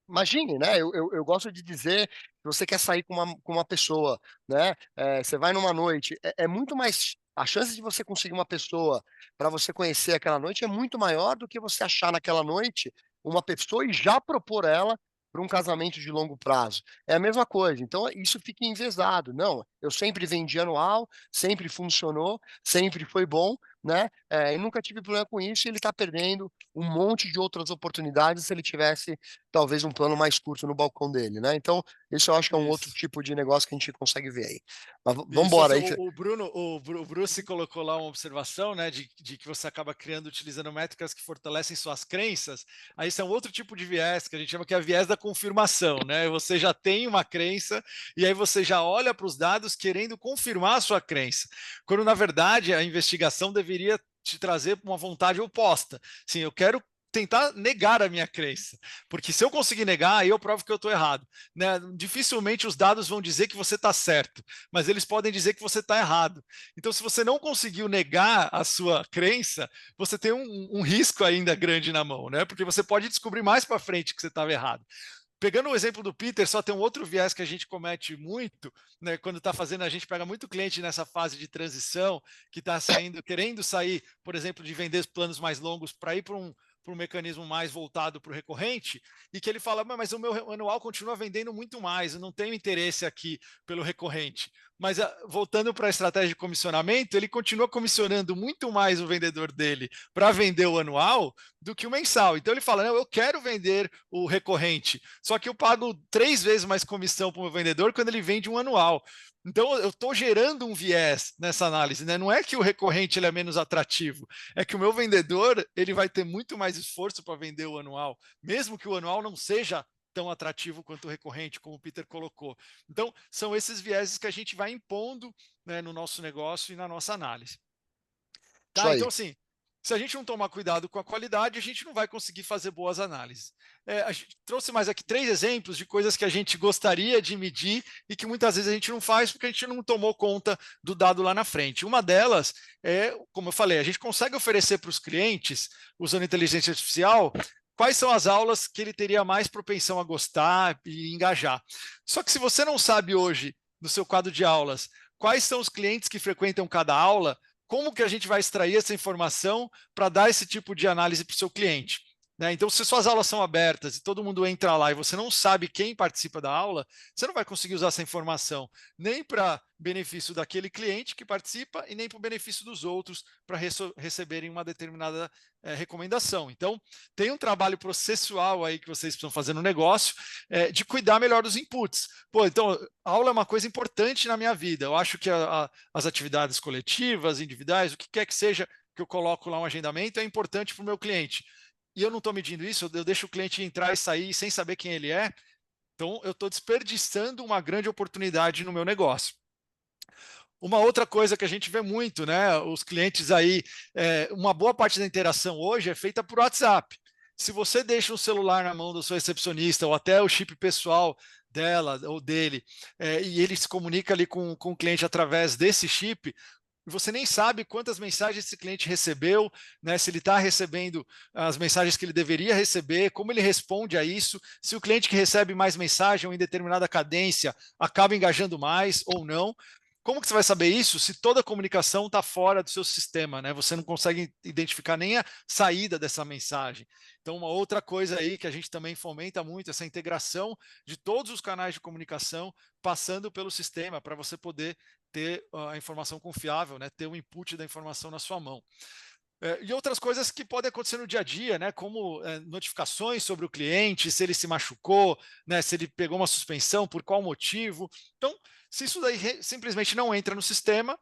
Imagine, né? Eu gosto de dizer que você quer sair com uma pessoa, né? Você vai numa noite, é muito mais. A chance de você conseguir uma pessoa para você conhecer aquela noite é muito maior do que você achar naquela noite uma pessoa e já propor ela para um casamento de longo prazo. É a mesma coisa. Então, isso fica envezado. Não, eu sempre vendi anual, sempre funcionou, sempre foi bom, né? E nunca tive problema com isso e ele está perdendo um monte de outras oportunidades se ele tivesse talvez um plano mais curto no balcão dele, né? Então, isso eu acho que é um outro Isso. tipo de negócio que a gente consegue ver aí. Mas vamos Isso, embora aí. o Bruce colocou lá uma observação, né, de que você acaba criando, utilizando métricas que fortalecem suas crenças. Aí isso é um outro tipo de viés que a gente chama que é viés da confirmação, né? Você já tem uma crença e aí você já olha para os dados querendo confirmar a sua crença, quando na verdade a investigação deveria te trazer uma vontade oposta. Sim, eu quero tentar negar a minha crença, porque se eu conseguir negar, aí eu provo que eu estou errado. Né? Dificilmente os dados vão dizer que você está certo, mas eles podem dizer que você está errado. Então, se você não conseguiu negar a sua crença, você tem um risco ainda grande na mão, né? Porque você pode descobrir mais para frente que você estava errado. Pegando o exemplo do Peter, só tem um outro viés que a gente comete muito, né? Quando está fazendo, a gente pega muito cliente nessa fase de transição, que está saindo, querendo sair, por exemplo, de vender planos mais longos para ir para um mecanismo mais voltado para o recorrente, e que ele fala, mas o meu anual continua vendendo muito mais, eu não tenho interesse aqui pelo recorrente. Mas voltando para a estratégia de comissionamento, ele continua comissionando muito mais o vendedor dele para vender o anual do que o mensal. Então ele fala: não, eu quero vender o recorrente, só que eu pago 3 vezes mais comissão para o meu vendedor quando ele vende um anual. Então eu estou gerando um viés nessa análise, né? Não é que o recorrente ele é menos atrativo, é que o meu vendedor ele vai ter muito mais esforço para vender o anual, mesmo que o anual não seja tão atrativo quanto o recorrente, como o Peter colocou. Então, são esses vieses que a gente vai impondo, né, no nosso negócio e na nossa análise. Isso Tá? Então, aí. assim, se a gente não tomar cuidado com a qualidade, a gente não vai conseguir fazer boas análises. A gente trouxe mais aqui 3 exemplos de coisas que a gente gostaria de medir e que muitas vezes a gente não faz porque a gente não tomou conta do dado lá na frente. Uma delas é, como eu falei, a gente consegue oferecer para os clientes, usando inteligência artificial, quais são as aulas que ele teria mais propensão a gostar e engajar. Só que se você não sabe hoje, no seu quadro de aulas, quais são os clientes que frequentam cada aula, como que a gente vai extrair essa informação para dar esse tipo de análise para o seu cliente? Né? Então, se suas aulas são abertas e todo mundo entra lá e você não sabe quem participa da aula, você não vai conseguir usar essa informação nem para benefício daquele cliente que participa e nem para o benefício dos outros para receberem uma determinada recomendação. Então, tem um trabalho processual aí que vocês precisam fazer no negócio de cuidar melhor dos inputs. Pô, então, a aula é uma coisa importante na minha vida. Eu acho que as atividades coletivas, individuais, o que quer que seja que eu coloco lá um agendamento é importante para o meu cliente. E eu não estou medindo isso, eu deixo o cliente entrar e sair sem saber quem ele é. Então, eu estou desperdiçando uma grande oportunidade no meu negócio. Uma outra coisa que a gente vê muito, né? Os clientes aí, uma boa parte da interação hoje é feita por WhatsApp. Se você deixa um celular na mão do seu recepcionista ou até o chip pessoal dela ou dele, e ele se comunica ali com o cliente através desse chip, e você nem sabe quantas mensagens esse cliente recebeu, né? Se ele está recebendo as mensagens que ele deveria receber, como ele responde a isso, se o cliente que recebe mais mensagem ou em determinada cadência acaba engajando mais ou não. Como que você vai saber isso se toda a comunicação está fora do seu sistema, né? Você não consegue identificar nem a saída dessa mensagem. Então, uma outra coisa aí que a gente também fomenta muito, essa integração de todos os canais de comunicação passando pelo sistema para você poder ter a informação confiável, né? Ter o input da informação na sua mão. E outras coisas que podem acontecer no dia a dia, né? Como notificações sobre o cliente, se ele se machucou, né? Se ele pegou uma suspensão, por qual motivo. Então, se isso daí simplesmente não entra no sistema,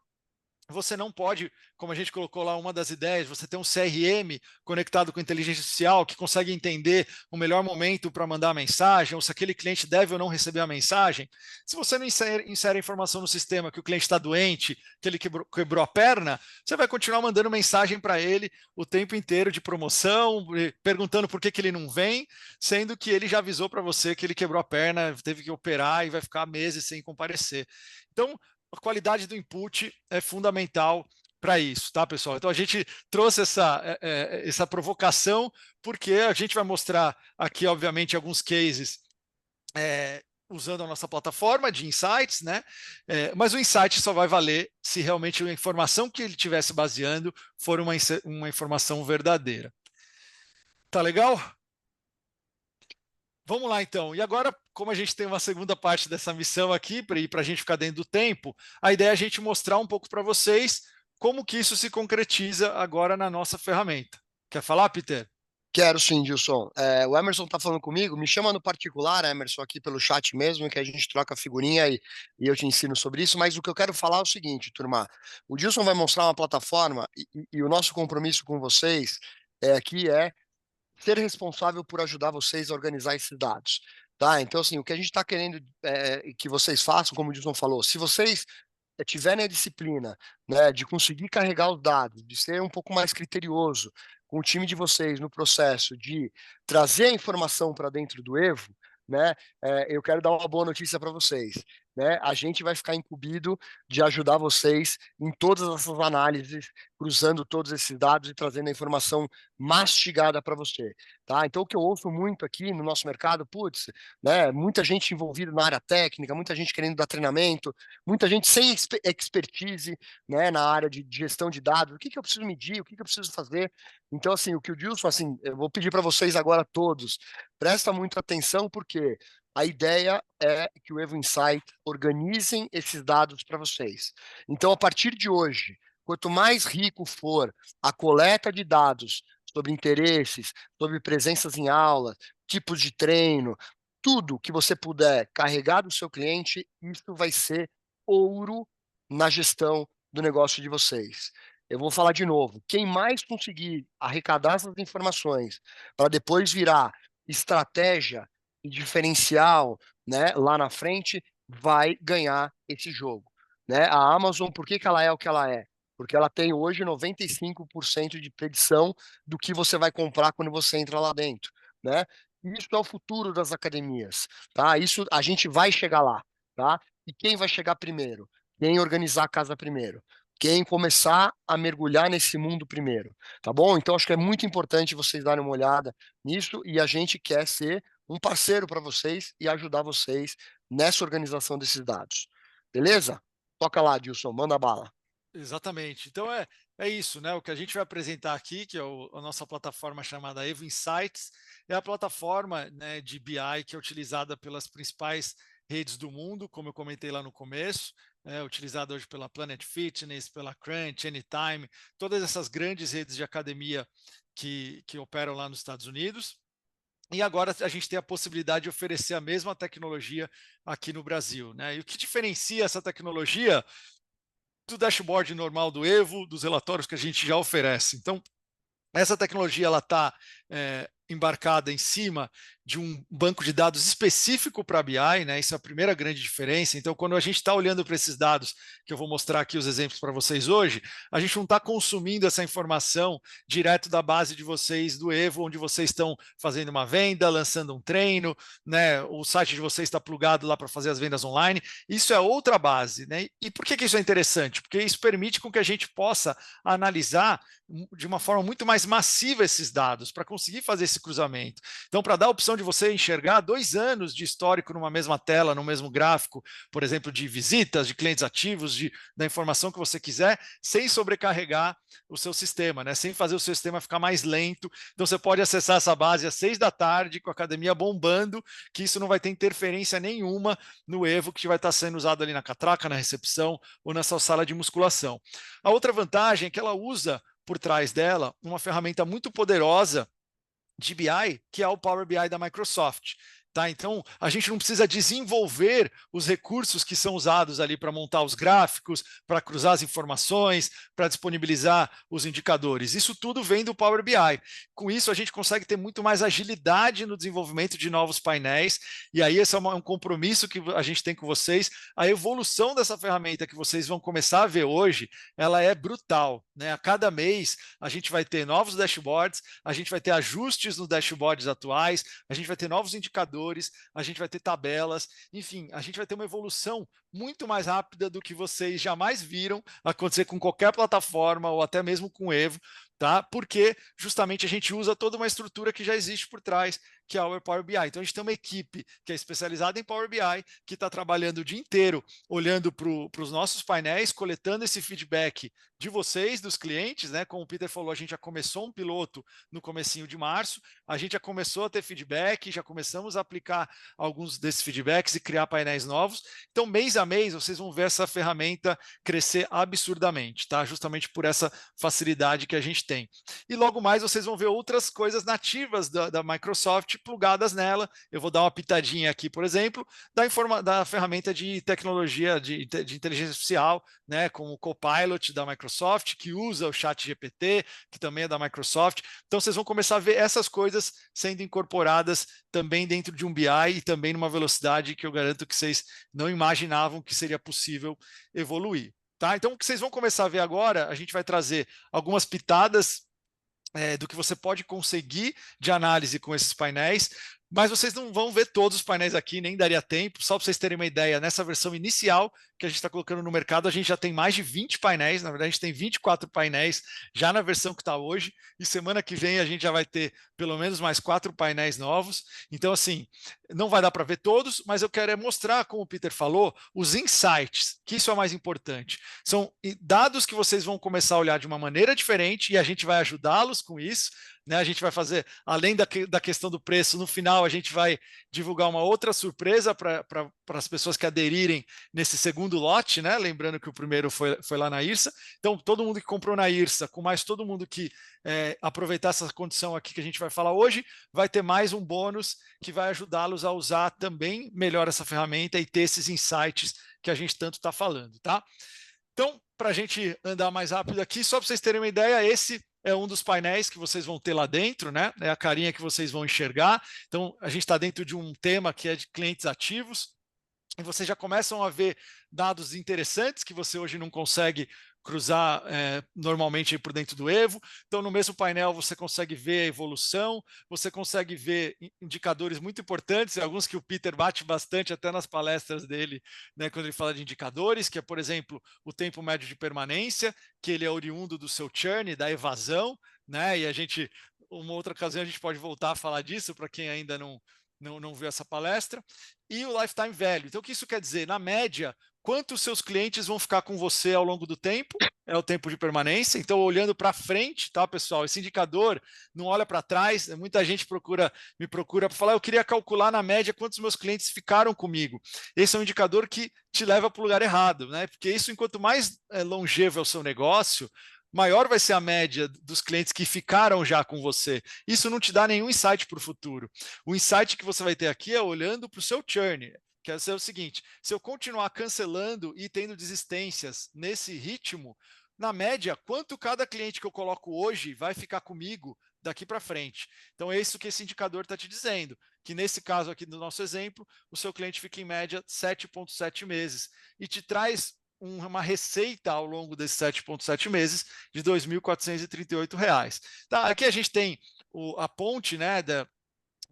você não pode, como a gente colocou lá, uma das ideias, você tem um CRM conectado com inteligência artificial que consegue entender o melhor momento para mandar a mensagem, ou se aquele cliente deve ou não receber a mensagem. Se você não insere a informação no sistema que o cliente está doente, que ele quebrou a perna, você vai continuar mandando mensagem para ele o tempo inteiro de promoção, perguntando por que ele não vem, sendo que ele já avisou para você que ele quebrou a perna, teve que operar e vai ficar meses sem comparecer. Então, a qualidade do input é fundamental para isso, tá, pessoal? Então a gente trouxe essa provocação, porque a gente vai mostrar aqui, obviamente, alguns cases usando a nossa plataforma de insights, né? Mas o insight só vai valer se realmente a informação que ele estivesse baseando for uma informação verdadeira. Tá legal? Vamos lá, então. E agora, como a gente tem uma segunda parte dessa missão aqui, para a gente ficar dentro do tempo, a ideia é a gente mostrar um pouco para vocês como que isso se concretiza agora na nossa ferramenta. Quer falar, Peter? Quero sim, Gilson. O Emerson tá falando comigo, me chama no particular, Emerson, aqui pelo chat mesmo, que a gente troca figurinha e eu te ensino sobre isso, mas o que eu quero falar é o seguinte, turma, o Gilson vai mostrar uma plataforma e o nosso compromisso com vocês aqui é ser responsável por ajudar vocês a organizar esses dados, tá? Então, assim, o que a gente está querendo que vocês façam, como o Gilson falou, se vocês tiverem a disciplina, né, de conseguir carregar os dados, de ser um pouco mais criterioso com o time de vocês no processo de trazer a informação para dentro do Evo, né, eu quero dar uma boa notícia para vocês, né? A gente vai ficar incumbido de ajudar vocês em todas essas análises, cruzando todos esses dados e trazendo a informação mastigada para você, tá? Então, o que eu ouço muito aqui no nosso mercado, putz, né, muita gente envolvida na área técnica, muita gente querendo dar treinamento, muita gente sem expertise, né, na área de gestão de dados. O que eu preciso medir? O que eu preciso fazer? Então, assim, o que o Dilson, assim, eu vou pedir para vocês agora todos, presta muita atenção, porque A ideia é que o Evo Insight organizem esses dados para vocês. Então, a partir de hoje, quanto mais rico for a coleta de dados sobre interesses, sobre presenças em aulas, tipos de treino, tudo que você puder carregar do seu cliente, isso vai ser ouro na gestão do negócio de vocês. Eu vou falar de novo. Quem mais conseguir arrecadar essas informações para depois virar estratégia e diferencial, né, lá na frente, vai ganhar esse jogo, né? A Amazon, por que que ela é o que ela é? Porque ela tem hoje 95% de predição do que você vai comprar quando você entra lá dentro, né? Isso é o futuro das academias, tá? Isso a gente vai chegar lá, tá? E quem vai chegar primeiro? Quem organizar a casa primeiro? Quem começar a mergulhar nesse mundo primeiro, tá bom? Então acho que é muito importante vocês darem uma olhada nisso e a gente quer ser um parceiro para vocês e ajudar vocês nessa organização desses dados. Beleza? Toca lá, Dilson, manda bala. Exatamente. Então é isso, né? O que a gente vai apresentar aqui, que é a nossa plataforma chamada Evo Insights, é a plataforma, né, de BI que é utilizada pelas principais redes do mundo, como eu comentei lá no começo, é utilizada hoje pela Planet Fitness, pela Crunch, Anytime, todas essas grandes redes de academia que operam lá nos Estados Unidos. E agora a gente tem a possibilidade de oferecer a mesma tecnologia aqui no Brasil, né? E o que diferencia essa tecnologia do dashboard normal do Evo, dos relatórios que a gente já oferece? Então, essa tecnologia ela está embarcada em cima de um banco de dados específico para BI, né? Isso é a primeira grande diferença. Então, quando a gente está olhando para esses dados, que eu vou mostrar aqui os exemplos para vocês hoje, a gente não está consumindo essa informação direto da base de vocês do Evo, onde vocês estão fazendo uma venda, lançando um treino, né? O site de vocês está plugado lá para fazer as vendas online. Isso é outra base, né? E por que isso é interessante? Porque isso permite com que a gente possa analisar de uma forma muito mais massiva esses dados, para conseguir fazer esse cruzamento. Então, para dar a opção de você enxergar 2 anos de histórico numa mesma tela, no mesmo gráfico, por exemplo, de visitas, de clientes ativos, da informação que você quiser, sem sobrecarregar o seu sistema, né? Sem fazer o seu sistema ficar mais lento. Então, você pode acessar essa base às 6 da tarde, com a academia bombando, que isso não vai ter interferência nenhuma no Evo, que vai estar sendo usado ali na catraca, na recepção ou nessa sala de musculação. A outra vantagem é que ela usa por trás dela uma ferramenta muito poderosa de BI, que é o Power BI da Microsoft. Tá? Então, a gente não precisa desenvolver os recursos que são usados ali para montar os gráficos, para cruzar as informações, para disponibilizar os indicadores. Isso tudo vem do Power BI. Com isso, a gente consegue ter muito mais agilidade no desenvolvimento de novos painéis, e aí esse é um compromisso que a gente tem com vocês. A evolução dessa ferramenta que vocês vão começar a ver hoje, ela é brutal, né? A cada mês, a gente vai ter novos dashboards, a gente vai ter ajustes nos dashboards atuais, a gente vai ter novos indicadores, a gente vai ter tabelas, enfim, a gente vai ter uma evolução muito mais rápida do que vocês jamais viram acontecer com qualquer plataforma ou até mesmo com o Evo, tá? Porque justamente a gente usa toda uma estrutura que já existe por trás, que é o Power BI. Então a gente tem uma equipe que é especializada em Power BI, que está trabalhando o dia inteiro, olhando para os nossos painéis, coletando esse feedback de vocês, dos clientes, né? Como o Peter falou, a gente já começou um piloto no comecinho de março, a gente já começou a ter feedback, já começamos a aplicar alguns desses feedbacks e criar painéis novos. Então, mês a mês, vocês vão ver essa ferramenta crescer absurdamente, tá? Justamente por essa facilidade que a gente tem. E logo mais vocês vão ver outras coisas nativas da Microsoft plugadas nela. Eu vou dar uma pitadinha aqui, por exemplo, da ferramenta de tecnologia de inteligência artificial, né, como o Copilot da Microsoft, que usa o Chat GPT, que também é da Microsoft. Então vocês vão começar a ver essas coisas sendo incorporadas também dentro de um BI e também numa velocidade que eu garanto que vocês não imaginavam que seria possível evoluir. Tá? Então, o que vocês vão começar a ver agora, a gente vai trazer algumas pitadas do que você pode conseguir de análise com esses painéis, mas vocês não vão ver todos os painéis aqui, nem daria tempo. Só para vocês terem uma ideia, nessa versão inicial que a gente está colocando no mercado, a gente já tem mais de 20 painéis, na verdade a gente tem 24 painéis já na versão que está hoje, e semana que vem a gente já vai ter pelo menos mais 4 painéis novos. Então, assim, não vai dar para ver todos, mas eu quero mostrar, como o Peter falou, os insights, que isso é o mais importante. São dados que vocês vão começar a olhar de uma maneira diferente, e a gente vai ajudá-los com isso, né? A gente vai fazer, além da questão do preço, no final a gente vai divulgar uma outra surpresa para as pessoas que aderirem nesse segundo lote, né? Lembrando que o primeiro foi lá na IRSA. Então, todo mundo que comprou na IRSA, com mais todo mundo que aproveitar essa condição aqui que a gente vai falar hoje, vai ter mais um bônus que vai ajudá-los a usar também melhor essa ferramenta e ter esses insights que a gente tanto está falando, tá? Então, para a gente andar mais rápido aqui, só para vocês terem uma ideia, esse é um dos painéis que vocês vão ter lá dentro, né? É a carinha que vocês vão enxergar. Então, a gente está dentro de um tema que é de clientes ativos, e vocês já começam a ver dados interessantes que você hoje não consegue cruzar normalmente por dentro do Evo. Então, no mesmo painel, você consegue ver a evolução, você consegue ver indicadores muito importantes, alguns que o Peter bate bastante até nas palestras dele, né, quando ele fala de indicadores, que é, por exemplo, o tempo médio de permanência, que ele é oriundo do seu churn, da evasão, né, e a gente, uma outra ocasião, a gente pode voltar a falar disso, para quem ainda não viu essa palestra, e o lifetime value. Então, o que isso quer dizer? Na média, quantos seus clientes vão ficar com você ao longo do tempo? É o tempo de permanência. Então, olhando para frente, tá, pessoal? Esse indicador não olha para trás. Muita gente me procura para falar, eu queria calcular na média quantos meus clientes ficaram comigo. Esse é um indicador que te leva para o lugar errado, né? Porque isso, enquanto mais longevo é o seu negócio, maior vai ser a média dos clientes que ficaram já com você. Isso não te dá nenhum insight para o futuro. O insight que você vai ter aqui é olhando para o seu churn. Quer dizer o seguinte: se eu continuar cancelando e tendo desistências nesse ritmo, na média, quanto cada cliente que eu coloco hoje vai ficar comigo daqui para frente? Então, é isso que esse indicador está te dizendo, que nesse caso aqui do nosso exemplo, o seu cliente fica em média 7,7 meses e te traz uma receita ao longo desses 7,7 meses de R$ 2.438. Tá, aqui a gente tem a ponte, né, da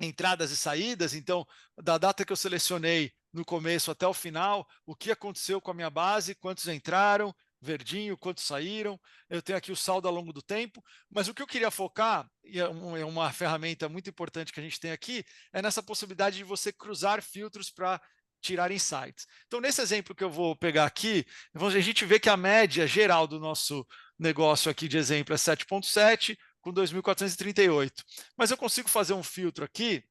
entradas e saídas, então, da data que eu selecionei no começo até o final, o que aconteceu com a minha base, quantos entraram, verdinho, quantos saíram, eu tenho aqui o saldo ao longo do tempo, mas o que eu queria focar, e é uma ferramenta muito importante que a gente tem aqui, é nessa possibilidade de você cruzar filtros para tirar insights. Então, nesse exemplo que eu vou pegar aqui, a gente vê que a média geral do nosso negócio aqui de exemplo é 7,7 com 2.438. Mas eu consigo fazer um filtro aqui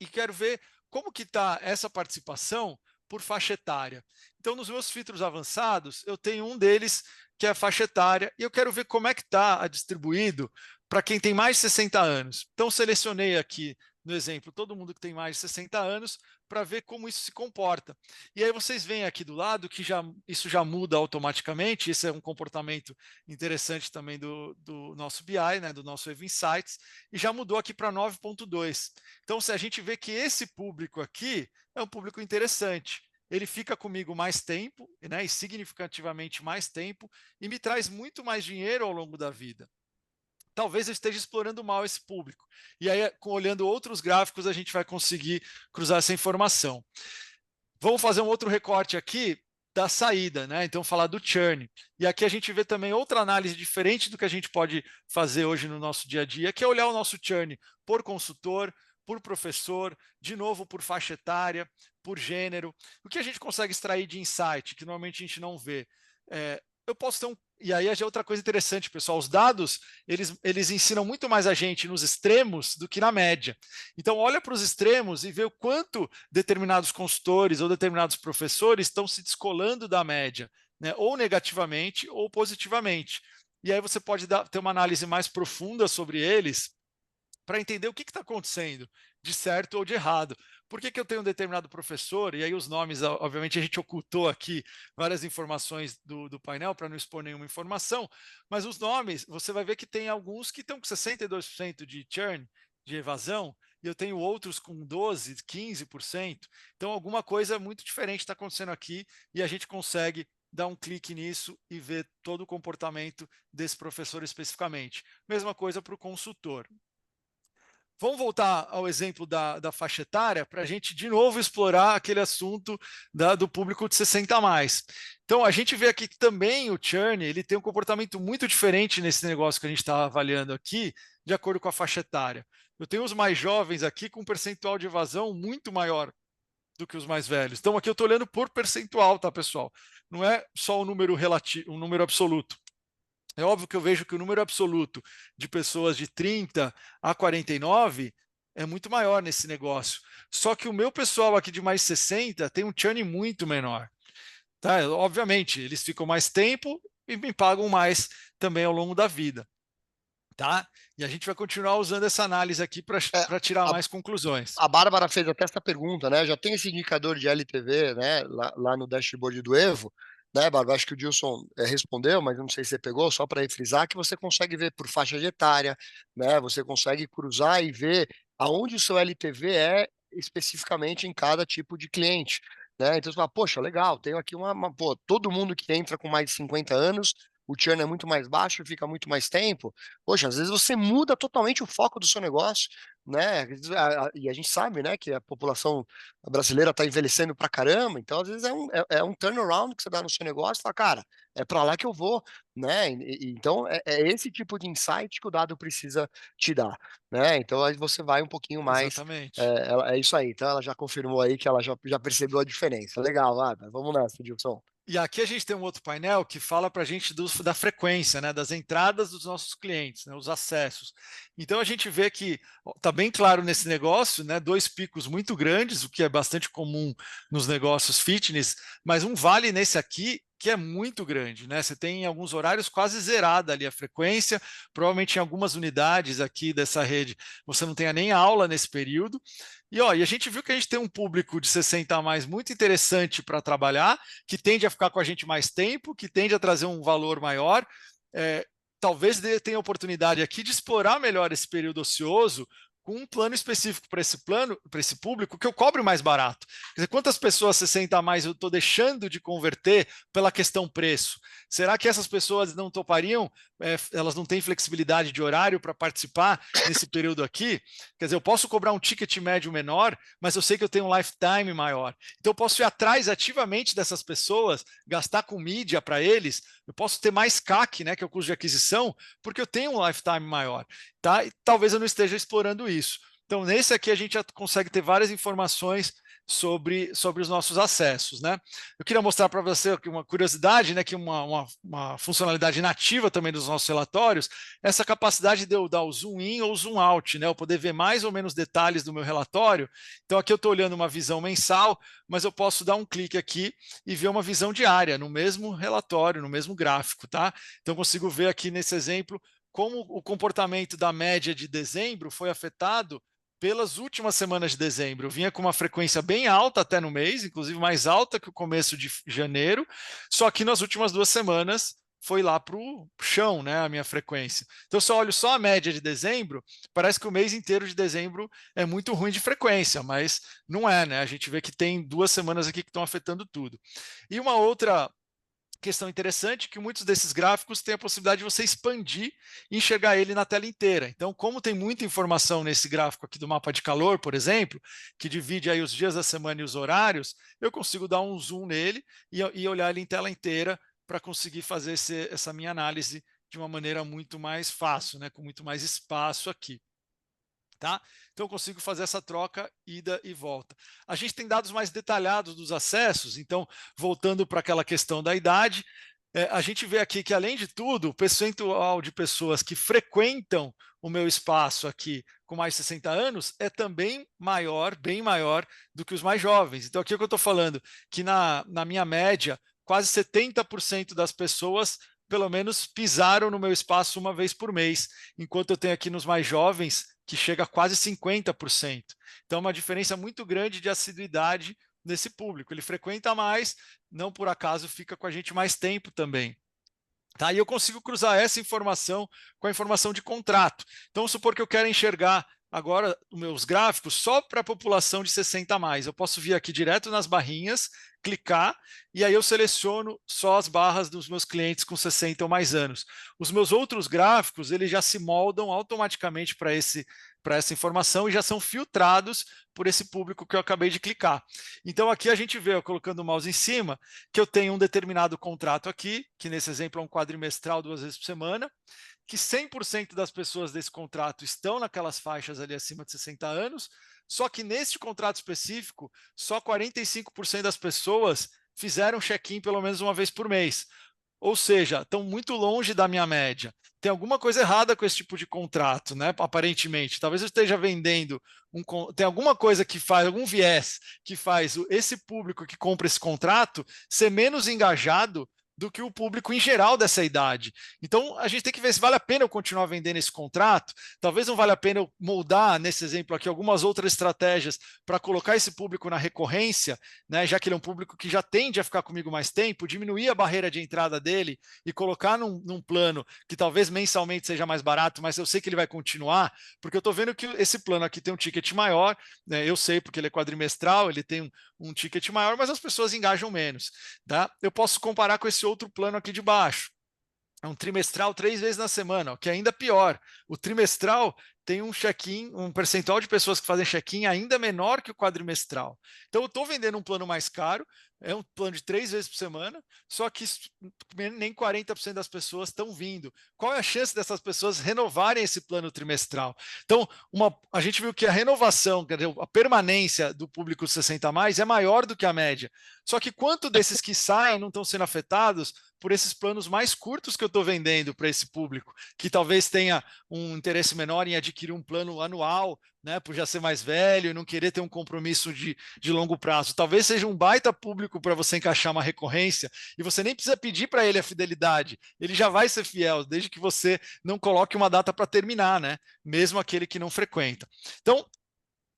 e quero ver como que está essa participação por faixa etária. Então, nos meus filtros avançados, eu tenho um deles que é a faixa etária, e eu quero ver como é que está distribuído para quem tem mais de 60 anos. Então, selecionei aqui no exemplo todo mundo que tem mais de 60 anos para ver como isso se comporta. E aí vocês veem aqui do lado que isso já muda automaticamente, esse é um comportamento interessante também do nosso BI, né, do nosso Evo Insights, e já mudou aqui para 9,2. Então, se a gente vê que esse público aqui é um público interessante, ele fica comigo mais tempo, né, e significativamente mais tempo, e me traz muito mais dinheiro ao longo da vida. Talvez eu esteja explorando mal esse público. E aí, olhando outros gráficos, a gente vai conseguir cruzar essa informação. Vamos fazer um outro recorte aqui da saída, né? Então, falar do churn. E aqui a gente vê também outra análise diferente do que a gente pode fazer hoje no nosso dia a dia, que é olhar o nosso churn por consultor, por professor, de novo por faixa etária, por gênero. O que a gente consegue extrair de insight, que normalmente a gente não vê? Eu posso ter um. E aí é outra coisa interessante, pessoal. Os dados, eles ensinam muito mais a gente nos extremos do que na média. Então, olha para os extremos e vê o quanto determinados consultores ou determinados professores estão se descolando da média, né? Ou negativamente ou positivamente. E aí você pode ter uma análise mais profunda sobre eles para entender o que está acontecendo, de certo ou de errado. Por que eu tenho um determinado professor, e aí os nomes, obviamente a gente ocultou aqui várias informações do painel para não expor nenhuma informação, mas os nomes, você vai ver que tem alguns que estão com 62% de churn, de evasão, e eu tenho outros com 12%, 15%. Então, alguma coisa muito diferente está acontecendo aqui, e a gente consegue dar um clique nisso e ver todo o comportamento desse professor especificamente. Mesma coisa para o consultor. Vamos voltar ao exemplo da faixa etária para a gente de novo explorar aquele assunto do público de 60 a mais. Então, a gente vê aqui que também o churn ele tem um comportamento muito diferente nesse negócio que a gente está avaliando aqui, de acordo com a faixa etária. Eu tenho os mais jovens aqui com um percentual de evasão muito maior do que os mais velhos. Então, aqui eu estou olhando por percentual, tá, pessoal? Não é só um número relativo, um número absoluto. É óbvio que eu vejo que o número absoluto de pessoas de 30 a 49 é muito maior nesse negócio. Só que o meu pessoal aqui de mais 60 tem um churn muito menor. Tá? Obviamente, eles ficam mais tempo e me pagam mais também ao longo da vida. Tá? E a gente vai continuar usando essa análise aqui É, para tirar a, mais conclusões. a Bárbara fez até essa pergunta, né? Já tem esse indicador de LTV, né? Lá no dashboard do Evo, né, Bárbara? Acho que o Dilson respondeu, mas não sei se você pegou, só para frisar que você consegue ver por faixa de etária, né? Você consegue cruzar e ver aonde o seu LTV é especificamente em cada tipo de cliente, né? Então você fala, poxa, legal, tenho aqui pô, todo mundo que entra com mais de 50 anos, o churn é muito mais baixo, fica muito mais tempo. Poxa, às vezes você muda totalmente o foco do seu negócio, né? E a gente sabe, né, que a população brasileira está envelhecendo pra caramba, então às vezes é um turnaround que você dá no seu negócio, e fala, cara, é para lá que eu vou, né? Então é esse tipo de insight que o dado precisa te dar, né? Então aí você vai um pouquinho mais, Exatamente. é isso aí. Então ela já confirmou aí que ela já percebeu a diferença. Legal, vai, vamos nessa, Dilson. E aqui a gente tem um outro painel que fala para a gente da frequência, né, das entradas dos nossos clientes, né, os acessos. Então a gente vê que está bem claro nesse negócio, né, dois picos muito grandes, o que é bastante comum nos negócios fitness, mas um vale nesse aqui que é muito grande, né? Você tem em alguns horários quase zerada ali a frequência, provavelmente em algumas unidades aqui dessa rede você não tenha nem aula nesse período. E a gente viu que a gente tem um público de 60 a mais muito interessante para trabalhar, que tende a ficar com a gente mais tempo, que tende a trazer um valor maior. É, talvez tenha a oportunidade aqui de explorar melhor esse período ocioso com um plano específico para esse público, que eu cobre mais barato. Quer dizer, quantas pessoas 60 a mais eu estou deixando de converter pela questão preço? Será que essas pessoas não topariam? Elas não têm flexibilidade de horário para participar nesse período aqui? Quer dizer, eu posso cobrar um ticket médio menor, mas eu sei que eu tenho um lifetime maior. Então, eu posso ir atrás ativamente dessas pessoas, gastar com mídia para eles, eu posso ter mais CAC, né, que é o custo de aquisição, porque eu tenho um lifetime maior. Tá? E talvez eu não esteja explorando isso. Então, nesse aqui, a gente já consegue ter várias informações sobre os nossos acessos. Né? Eu queria mostrar para você uma curiosidade, né, que uma funcionalidade nativa também dos nossos relatórios, essa capacidade de eu dar o zoom in ou zoom out, né, eu poder ver mais ou menos detalhes do meu relatório. Então, aqui eu estou olhando uma visão mensal, mas eu posso dar um clique aqui e ver uma visão diária no mesmo relatório, no mesmo gráfico. Tá? Então, eu consigo ver aqui nesse exemplo como o comportamento da média de dezembro foi afetado pelas últimas semanas de dezembro. Eu vinha com uma frequência bem alta até no mês, inclusive mais alta que o começo de janeiro, só que nas últimas 2 semanas foi lá para o chão, né, a minha frequência. Então, se eu olho só a média de dezembro, parece que o mês inteiro de dezembro é muito ruim de frequência, mas não é, né? A gente vê que tem 2 semanas aqui que estão afetando tudo. E uma outra questão interessante que muitos desses gráficos têm a possibilidade de você expandir e enxergar ele na tela inteira. Então, como tem muita informação nesse gráfico aqui do mapa de calor, por exemplo, que divide aí os dias da semana e os horários, eu consigo dar um zoom nele e olhar ele em tela inteira para conseguir fazer essa minha análise de uma maneira muito mais fácil, né, com muito mais espaço aqui. Tá? Então eu consigo fazer essa troca, ida e volta. A gente tem dados mais detalhados dos acessos, então, voltando para aquela questão da idade, a gente vê aqui que, além de tudo, o percentual de pessoas que frequentam o meu espaço aqui com mais de 60 anos é também maior, bem maior do que os mais jovens. Então, aqui é o que eu estou falando, que na minha média, quase 70% das pessoas pelo menos pisaram no meu espaço uma vez por mês, enquanto eu tenho aqui nos mais jovens que chega a quase 50%. Então, é uma diferença muito grande de assiduidade nesse público. Ele frequenta mais, não por acaso fica com a gente mais tempo também. Tá? E eu consigo cruzar essa informação com a informação de contrato. Então, vamos supor que eu quero enxergar agora os meus gráficos só para a população de 60 a mais. Eu posso vir aqui direto nas barrinhas, clicar, e aí eu seleciono só as barras dos meus clientes com 60 ou mais anos. Os meus outros gráficos, eles já se moldam automaticamente para essa informação e já são filtrados por esse público que eu acabei de clicar. Então aqui a gente vê, eu colocando o mouse em cima, que eu tenho um determinado contrato aqui, que nesse exemplo é um quadrimestral 2 vezes por semana, que 100% das pessoas desse contrato estão naquelas faixas ali acima de 60 anos, só que neste contrato específico, só 45% das pessoas fizeram check-in pelo menos uma vez por mês. ou seja, estão muito longe da minha média. Tem alguma coisa errada com esse tipo de contrato, né? Aparentemente. Talvez eu esteja vendendo tem alguma coisa que faz, algum viés que faz esse público que compra esse contrato ser menos engajado do que o público em geral dessa idade. Então, a gente tem que ver se vale a pena eu continuar vendendo esse contrato. Talvez não valha a pena eu moldar, nesse exemplo aqui, algumas outras estratégias para colocar esse público na recorrência, né, já que ele é um público que já tende a ficar comigo mais tempo, diminuir a barreira de entrada dele e colocar num plano que talvez mensalmente seja mais barato, mas eu sei que ele vai continuar, porque eu estou vendo que esse plano aqui tem um ticket maior, né, eu sei porque ele é quadrimestral, ele tem um ticket maior, mas as pessoas engajam menos. Tá? Eu posso comparar com esse outro plano aqui de baixo. É um trimestral 3 vezes na semana, o que é ainda pior. O trimestral tem um check-in, um percentual de pessoas que fazem check-in ainda menor que o quadrimestral. Então, eu estou vendendo um plano mais caro, é um plano de 3 vezes por semana, só que nem 40% das pessoas estão vindo. Qual é a chance dessas pessoas renovarem esse plano trimestral? Então, a gente viu que a renovação, quer dizer, a permanência do público 60 a mais é maior do que a média. Só que quanto desses que saem não estão sendo afetados por esses planos mais curtos que eu estou vendendo para esse público, que talvez tenha um interesse menor em adquirir um plano anual, né, por já ser mais velho e não querer ter um compromisso de longo prazo. Talvez seja um baita público para você encaixar uma recorrência e você nem precisa pedir para ele a fidelidade. Ele já vai ser fiel, desde que você não coloque uma data para terminar, né? Mesmo aquele que não frequenta. Então,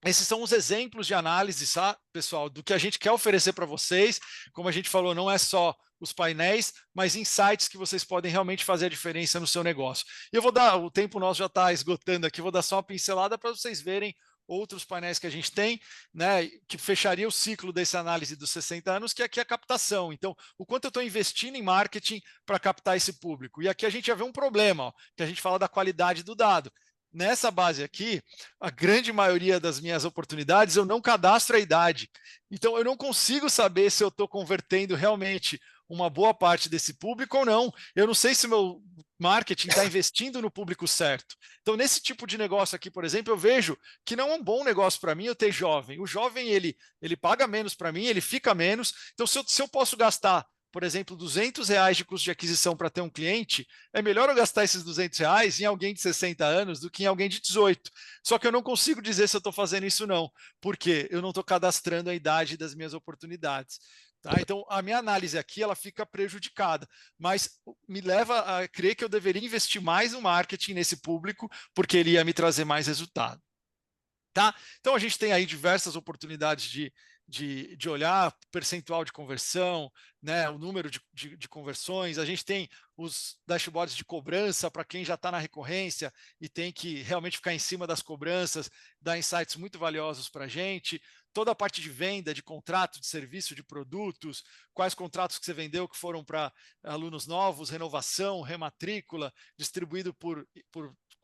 esses são os exemplos de análise, tá, pessoal, do que a gente quer oferecer para vocês. Como a gente falou, não é só os painéis, mas insights que vocês podem realmente fazer a diferença no seu negócio. E eu vou dar, o tempo nosso já está esgotando aqui, vou dar só uma pincelada para vocês verem outros painéis que a gente tem, né, que fecharia o ciclo dessa análise dos 60 anos, que aqui é a captação. Então, o quanto eu estou investindo em marketing para captar esse público. E aqui a gente já vê um problema, ó, que a gente fala da qualidade do dado. Nessa base aqui, a grande maioria das minhas oportunidades eu não cadastro a idade. Então, eu não consigo saber se eu estou convertendo realmente uma boa parte desse público ou não. Eu não sei se o meu marketing está investindo no público certo. Então, nesse tipo de negócio aqui, por exemplo, eu vejo que não é um bom negócio para mim eu ter jovem. O jovem, ele paga menos para mim, ele fica menos. Então, se eu posso gastar, por exemplo, R$ 200 de custo de aquisição para ter um cliente, é melhor eu gastar esses R$ 200 em alguém de 60 anos do que em alguém de 18. Só que eu não consigo dizer se eu estou fazendo isso não, porque eu não estou cadastrando a idade das minhas oportunidades. Tá? Então, a minha análise aqui ela fica prejudicada, mas me leva a crer que eu deveria investir mais no marketing nesse público, porque ele ia me trazer mais resultado. Tá? Então, a gente tem aí diversas oportunidades de olhar percentual de conversão, né, o número de conversões. A gente tem os dashboards de cobrança para quem já está na recorrência e tem que realmente ficar em cima das cobranças, dá insights muito valiosos para a gente. Toda a parte de venda, de contrato, de serviço, de produtos, quais contratos que você vendeu que foram para alunos novos, renovação, rematrícula, distribuído por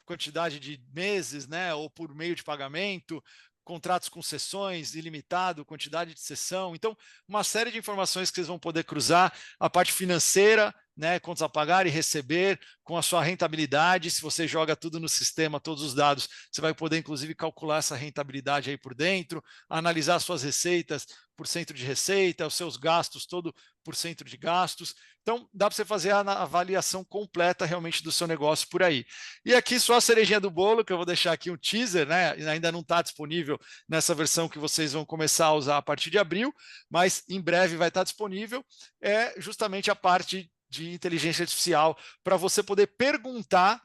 quantidade de meses, né, ou por meio de pagamento, contratos com sessões, ilimitado, quantidade de sessão. Então, uma série de informações que vocês vão poder cruzar, a parte financeira, né, contas a pagar e receber, com a sua rentabilidade. Se você joga tudo no sistema, todos os dados, você vai poder, inclusive, calcular essa rentabilidade aí por dentro, analisar suas receitas por cento de receita, os seus gastos, todo por cento de gastos. Então, dá para você fazer a avaliação completa realmente do seu negócio por aí. E aqui só a cerejinha do bolo, que eu vou deixar aqui um teaser, né? Ainda não está disponível nessa versão que vocês vão começar a usar a partir de abril, mas em breve vai estar disponível. É justamente a parte de inteligência artificial para você poder perguntar,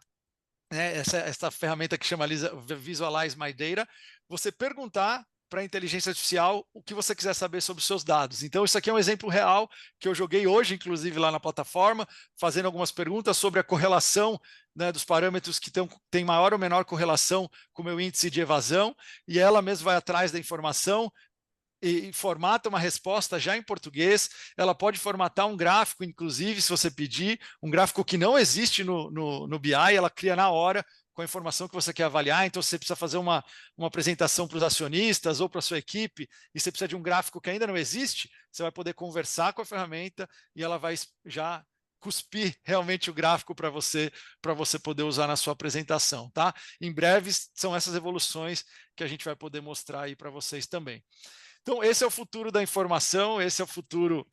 né, essa ferramenta que chama Visualize My Data, você perguntar para a inteligência artificial o que você quiser saber sobre os seus dados. Então, isso aqui é um exemplo real que eu joguei hoje, inclusive, lá na plataforma, fazendo algumas perguntas sobre a correlação, né, dos parâmetros que têm maior ou menor correlação com o meu índice de evasão, e ela mesma vai atrás da informação, e formata uma resposta já em português. Ela pode formatar um gráfico, inclusive, se você pedir, um gráfico que não existe no BI, ela cria na hora com a informação que você quer avaliar. Então, você precisa fazer uma apresentação para os acionistas ou para a sua equipe, e você precisa de um gráfico que ainda não existe, você vai poder conversar com a ferramenta e ela vai já cuspir realmente o gráfico para você poder usar na sua apresentação, tá? Em breve são essas evoluções que a gente vai poder mostrar aí para vocês também. Então, esse é o futuro da informação, esse é o futuro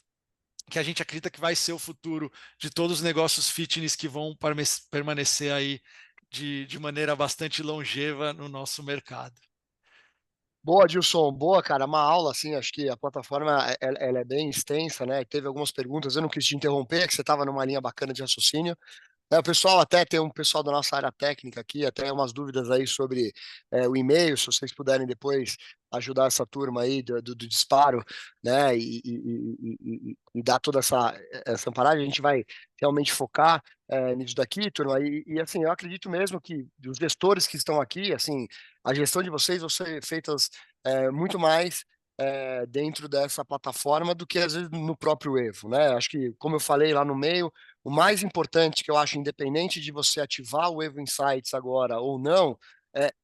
que a gente acredita que vai ser o futuro de todos os negócios fitness que vão permanecer aí de maneira bastante longeva no nosso mercado. Boa, Dilson. Boa, cara. Uma aula, assim, acho que a plataforma ela é bem extensa, né? Teve algumas perguntas, eu não quis te interromper, que você estava numa linha bacana de raciocínio. O pessoal até tem um pessoal da nossa área técnica aqui, até umas dúvidas aí sobre o e-mail, se vocês puderem depois ajudar essa turma aí do disparo, né, e dar toda essa parada, a gente vai realmente focar nisso daqui, turma, assim, eu acredito mesmo que os gestores que estão aqui, assim, a gestão de vocês vão ser feitas muito mais dentro dessa plataforma do que às vezes no próprio Evo, né? Acho que, como eu falei lá no meio, o mais importante que eu acho, independente de você ativar o Evo Insights agora ou não,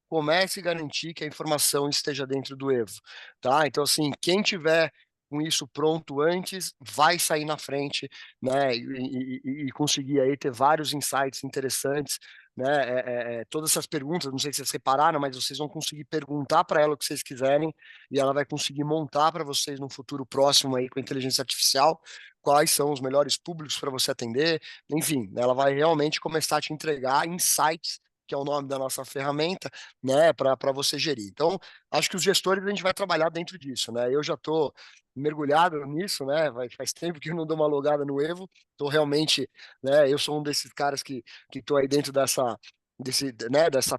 comece a garantir que a informação esteja dentro do Evo, tá? Então, assim, quem tiver com isso pronto antes, vai sair na frente, né? E conseguir aí ter vários insights interessantes, né? Todas essas perguntas, não sei se vocês repararam, mas vocês vão conseguir perguntar para ela o que vocês quiserem e ela vai conseguir montar para vocês no futuro próximo aí com a inteligência artificial quais são os melhores públicos para você atender, enfim, ela vai realmente começar a te entregar insights, que é o nome da nossa ferramenta, né, para você gerir. Então, acho que os gestores a gente vai trabalhar dentro disso, né? Eu já estou mergulhado nisso, né? Faz tempo que eu não dou uma logada no Evo, estou realmente, né? Eu sou um desses caras que estou aí dentro dessa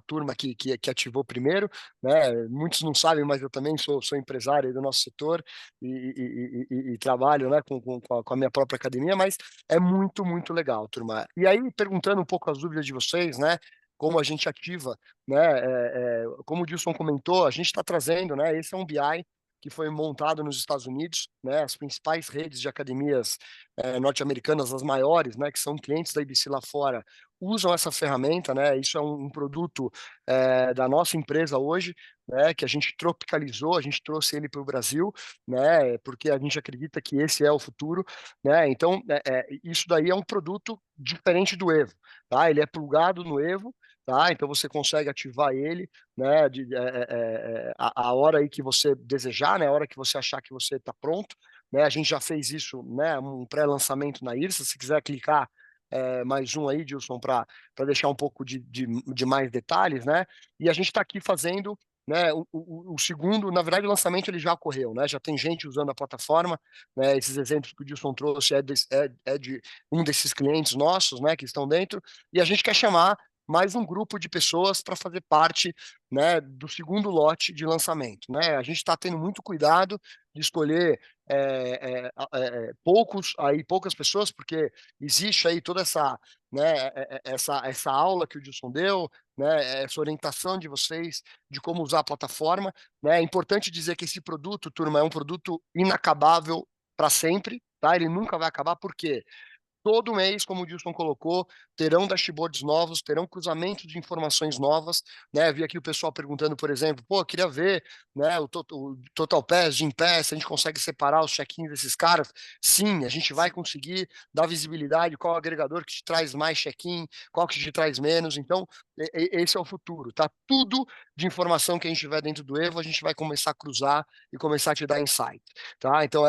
turma que ativou primeiro, né? Muitos não sabem, mas eu também sou empresário do nosso setor e trabalho, né, com a minha própria academia, mas é muito, muito legal, turma. E aí, perguntando um pouco as dúvidas de vocês, né, como a gente ativa, né, como o Dilson comentou, a gente está trazendo, né, esse é um BI que foi montado nos Estados Unidos, né, as principais redes de academias norte-americanas, as maiores, né, que são clientes da IBC lá fora, usam essa ferramenta, né, isso é um produto da nossa empresa hoje, né, que a gente tropicalizou, a gente trouxe ele para o Brasil, né, porque a gente acredita que esse é o futuro, né, então isso daí é um produto diferente do Evo, tá, ele é plugado no Evo, tá, então você consegue ativar ele, né, a hora aí que você desejar, né, a hora que você achar que você está pronto, né, a gente já fez isso, né, um pré-lançamento na IRSA, se quiser clicar mais um aí, Dilson, para deixar um pouco de mais detalhes, né? E a gente está aqui fazendo, né? O segundo, na verdade, o lançamento ele já ocorreu, né? Já tem gente usando a plataforma, né? Esses exemplos que o Dilson trouxe é de um desses clientes nossos, né? Que estão dentro, e a gente quer chamar mais um grupo de pessoas para fazer parte, né, do segundo lote de lançamento, né? A gente está tendo muito cuidado de escolher poucas pessoas, porque existe aí toda essa, né, essa aula que o Dilson deu, né, essa orientação de vocês de como usar a plataforma, né? É importante dizer que esse produto, turma, é um produto inacabável para sempre, tá? Ele nunca vai acabar, por quê? Todo mês, como o Dilson colocou, terão dashboards novos, terão cruzamentos de informações novas, né? Vi aqui o pessoal perguntando, por exemplo, pô, queria ver, né, o Total Pass, Gym Pass, se a gente consegue separar os check-ins desses caras. Sim, a gente vai conseguir dar visibilidade, qual agregador que te traz mais check-in, qual que te traz menos. Então, esse é o futuro, tá? Tudo de informação que a gente tiver dentro do Evo, a gente vai começar a cruzar e começar a te dar insight, tá? Então,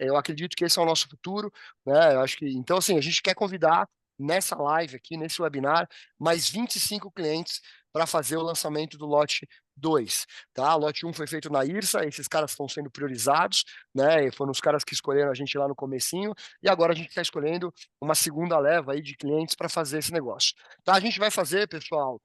eu acredito que esse é o nosso futuro, né? Eu acho que, então, assim, a gente quer convidar nessa live aqui, nesse webinar, mais 25 clientes para fazer o lançamento do lote 2, tá? O lote 1 foi feito na IRSA, esses caras estão sendo priorizados, né? E foram os caras que escolheram a gente lá no comecinho, e agora a gente está escolhendo uma segunda leva aí de clientes para fazer esse negócio. Tá? A gente vai fazer, pessoal,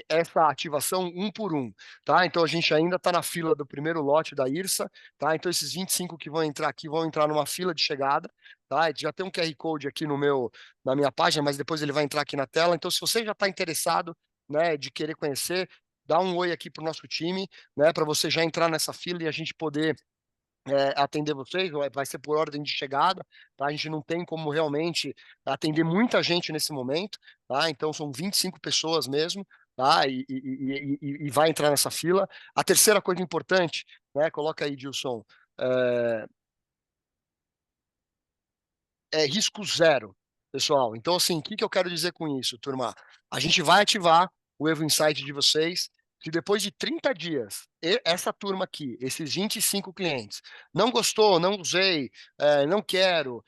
essa ativação um por um, tá? Então a gente ainda está na fila do primeiro lote da IRSA, tá? Então esses 25 que vão entrar aqui vão entrar numa fila de chegada, tá? Já tem um QR Code aqui na minha página, mas depois ele vai entrar aqui na tela. Então, se você já está interessado, né, de querer conhecer, dá um oi aqui para o nosso time, né, para você já entrar nessa fila e a gente poder atender vocês, vai ser por ordem de chegada, tá? A gente não tem como realmente atender muita gente nesse momento, tá? Então são 25 pessoas mesmo, tá? E vai entrar nessa fila. A terceira coisa importante, né? Coloca aí, Dilson, é, risco zero, pessoal. Então, assim, o que eu quero dizer com isso, turma? A gente vai ativar o Evo Insight de vocês, Se depois de 30 dias, essa turma aqui, esses 25 clientes, não gostou, não usei, não quero,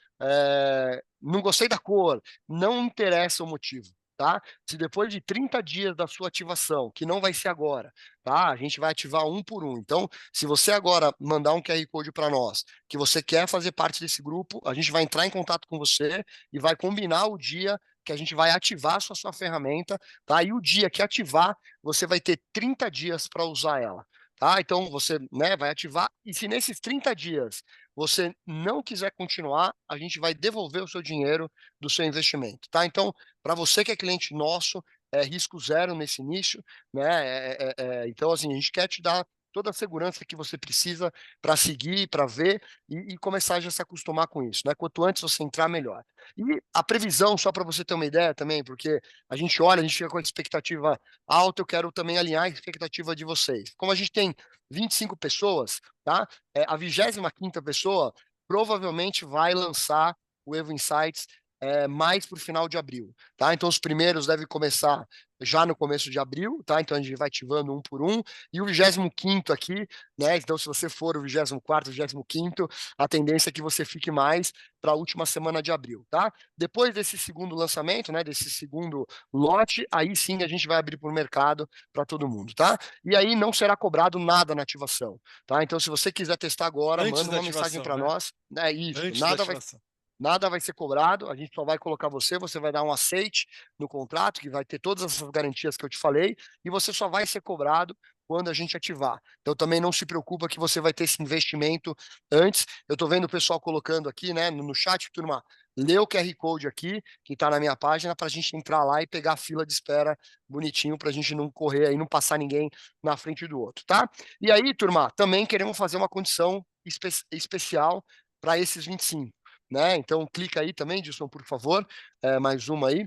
não gostei da cor, não interessa o motivo, tá? Se depois de 30 dias da sua ativação, que não vai ser agora, tá? A gente vai ativar um por um. Então, se você agora mandar um QR Code para nós, que você quer fazer parte desse grupo, a gente vai entrar em contato com você e vai combinar o dia que a gente vai ativar a sua ferramenta, tá? E o dia que ativar, você vai ter 30 dias para usar ela. Tá? Então você, né, vai ativar, e se nesses 30 dias você não quiser continuar, a gente vai devolver o seu dinheiro do seu investimento. Tá? Então, para você que é cliente nosso, é risco zero nesse início, né? Então, assim, a gente quer te dar toda a segurança que você precisa para seguir, para ver e começar já a se acostumar com isso, né? Quanto antes você entrar, melhor. E a previsão, só para você ter uma ideia também, porque a gente olha, a gente fica com a expectativa alta, eu quero também alinhar a expectativa de vocês. Como a gente tem 25 pessoas, tá? A 25ª pessoa provavelmente vai lançar o Evo Insights mais para o final de abril, tá? Então os primeiros devem começar já no começo de abril, tá? Então a gente vai ativando um por um, e o 25º aqui, né? Então se você for o 24º, 25º, a tendência é que você fique mais para a última semana de abril, tá? Depois desse segundo lançamento, né? Desse segundo lote, aí sim a gente vai abrir para o mercado para todo mundo, tá? E aí não será cobrado nada na ativação, tá? Então se você quiser testar agora, Antes manda da uma mensagem ativação, para né? nós, né? Isso, Antes da ativação. nada vai ser cobrado, a gente só vai colocar você vai dar um aceite no contrato, que vai ter todas essas garantias que eu te falei, e você só vai ser cobrado quando a gente ativar. Então também não se preocupa que você vai ter esse investimento antes. Eu estou vendo o pessoal colocando aqui, né, no chat, turma, lê o QR Code aqui, que está na minha página, para a gente entrar lá e pegar a fila de espera bonitinho, para a gente não correr aí, não passar ninguém na frente do outro, tá? E aí, turma, também queremos fazer uma condição especial para esses 25, né? Então clica aí também, Dilson, por favor, mais uma aí,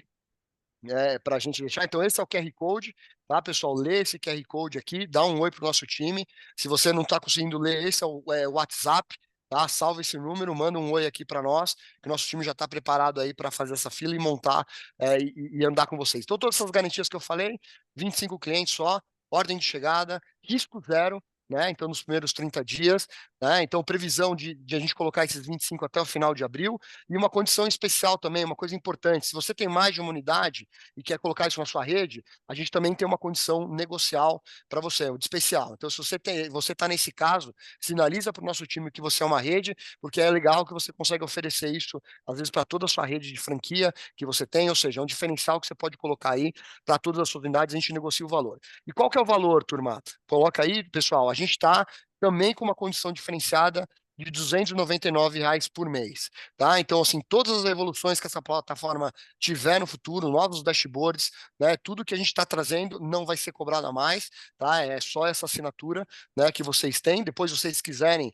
para a gente deixar. Então esse é o QR Code, tá, pessoal? Lê esse QR Code aqui, dá um oi pro nosso time. Se você não está conseguindo ler, esse é o WhatsApp, tá? Salva esse número, manda um oi aqui para nós, que o nosso time já está preparado aí para fazer essa fila e montar e andar com vocês. Então todas essas garantias que eu falei, 25 clientes só, ordem de chegada, risco zero, né? Então, nos primeiros 30 dias, né? Então, previsão de a gente colocar esses 25 até o final de abril. E uma condição especial também, uma coisa importante: se você tem mais de uma unidade e quer colocar isso na sua rede, a gente também tem uma condição negocial para você, de especial. Então, se você está nesse caso, sinaliza para o nosso time que você é uma rede, porque é legal que você consegue oferecer isso, às vezes, para toda a sua rede de franquia que você tem, ou seja, é um diferencial que você pode colocar aí para todas as suas unidades, a gente negocia o valor. E qual que é o valor, turma? Coloca aí, pessoal, a gente está também com uma condição diferenciada de R$ 299 por mês, tá? Então, assim, todas as evoluções que essa plataforma tiver no futuro, novos dashboards, né, tudo que a gente está trazendo não vai ser cobrado a mais, tá? É só essa assinatura, né, que vocês têm. Depois, se vocês quiserem,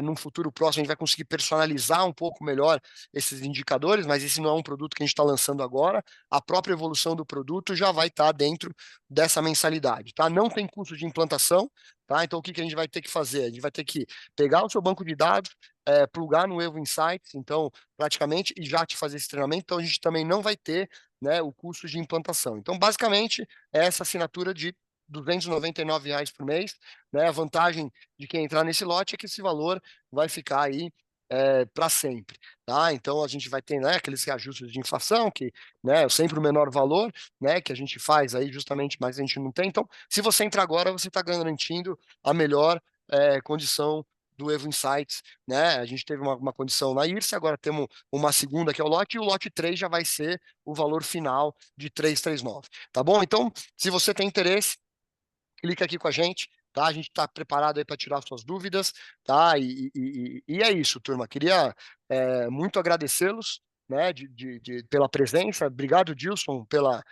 num futuro próximo, a gente vai conseguir personalizar um pouco melhor esses indicadores, mas esse não é um produto que a gente está lançando agora. A própria evolução do produto já vai estar dentro dessa mensalidade, tá? Não tem custo de implantação, tá? Então, o que a gente vai ter que fazer? A gente vai ter que pegar o seu banco de dados, plugar no Evo Insights, então, praticamente, e já te fazer esse treinamento. Então, a gente também não vai ter, né, o custo de implantação. Então, basicamente, é essa assinatura de R$ 299 por mês, né? A vantagem de quem entrar nesse lote é que esse valor vai ficar aí para sempre, tá? Então a gente vai ter, né, aqueles reajustes de inflação que, né, é sempre o menor valor, né, que a gente faz aí justamente, mas a gente não tem. Então, se você entrar agora, você está garantindo a melhor condição do Evo Insights, né? A gente teve uma condição na IRSA, agora temos uma segunda que é o lote, e o lote 3 já vai ser o valor final de 339, tá bom? Então, se você tem interesse, clica aqui com a gente, tá? A gente está preparado aí para tirar suas dúvidas, tá? E é isso, turma. Queria muito agradecê-los, né, pela presença. Obrigado, Dilson, pela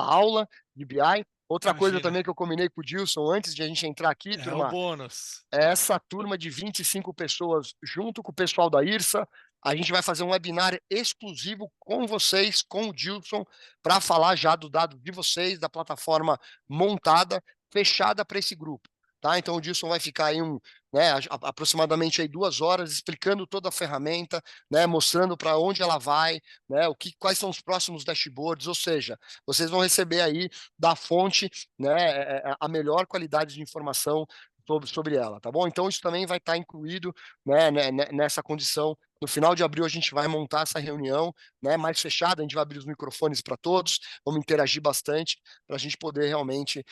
aula de BI. Outra coisa Imagina. também que eu combinei com o Dilson antes de a gente entrar aqui, É o turma, bônus. é essa turma de 25 pessoas, junto com o pessoal da IRSA, a gente vai fazer um webinar exclusivo com vocês, com o Dilson, para falar já do dado de vocês, da plataforma montada, fechada para esse grupo. tá? Então o Dilson vai ficar aí né, aproximadamente aí 2 horas explicando toda a ferramenta, né, mostrando para onde ela vai, né, quais são os próximos dashboards, ou seja, vocês vão receber aí da fonte, né, a melhor qualidade de informação sobre ela, tá bom? Então isso também vai estar incluído, nessa condição. No final de abril a gente vai montar essa reunião, né, mais fechada, a gente vai abrir os microfones para todos, vamos interagir bastante para a gente poder realmente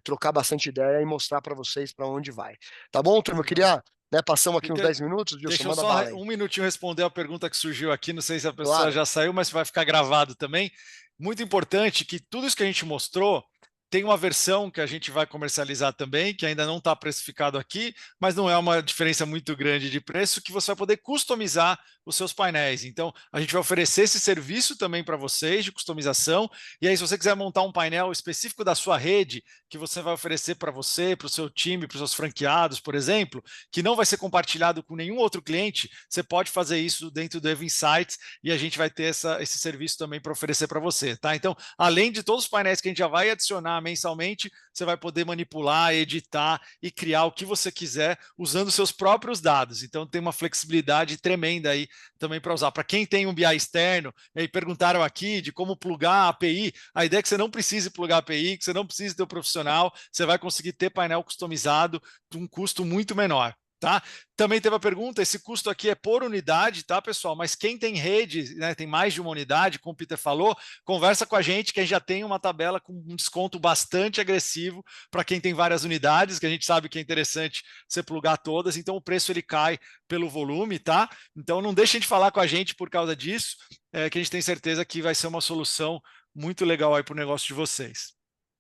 trocar bastante ideia e mostrar para vocês para onde vai. Tá bom, turma? Eu Legal. queria, né, passamos aqui uns Fica- 10 minutos, Gilson, Deixa eu manda só bala aí. um minutinho responder a pergunta que surgiu aqui. Não sei se a pessoa Claro. já saiu, mas vai ficar gravado também. Muito importante que tudo isso que a gente mostrou tem uma versão que a gente vai comercializar também, que ainda não está precificado aqui, mas não é uma diferença muito grande de preço, que você vai poder customizar os seus painéis. Então, a gente vai oferecer esse serviço também para vocês de customização. E aí, se você quiser montar um painel específico da sua rede, que você vai oferecer para você, para o seu time, para os seus franqueados, por exemplo, que não vai ser compartilhado com nenhum outro cliente, você pode fazer isso dentro do Evo Insights e a gente vai ter esse serviço também para oferecer para você, tá? Então, além de todos os painéis que a gente já vai adicionar mensalmente, você vai poder manipular, editar e criar o que você quiser usando seus próprios dados. Então, tem uma flexibilidade tremenda aí também para usar. Para quem tem um BI externo, e aí perguntaram aqui de como plugar a API, a ideia é que você não precise plugar a API, que você não precise ter o profissional, você vai conseguir ter painel customizado de um custo muito menor. Tá? Também teve a pergunta: esse custo aqui é por unidade, tá, pessoal? Mas quem tem rede, né, tem mais de uma unidade, como o Peter falou, conversa com a gente que a gente já tem uma tabela com um desconto bastante agressivo para quem tem várias unidades, que a gente sabe que é interessante você plugar todas, então o preço ele cai pelo volume, tá? Então não deixem de falar com a gente por causa disso, que a gente tem certeza que vai ser uma solução muito legal aí para o negócio de vocês.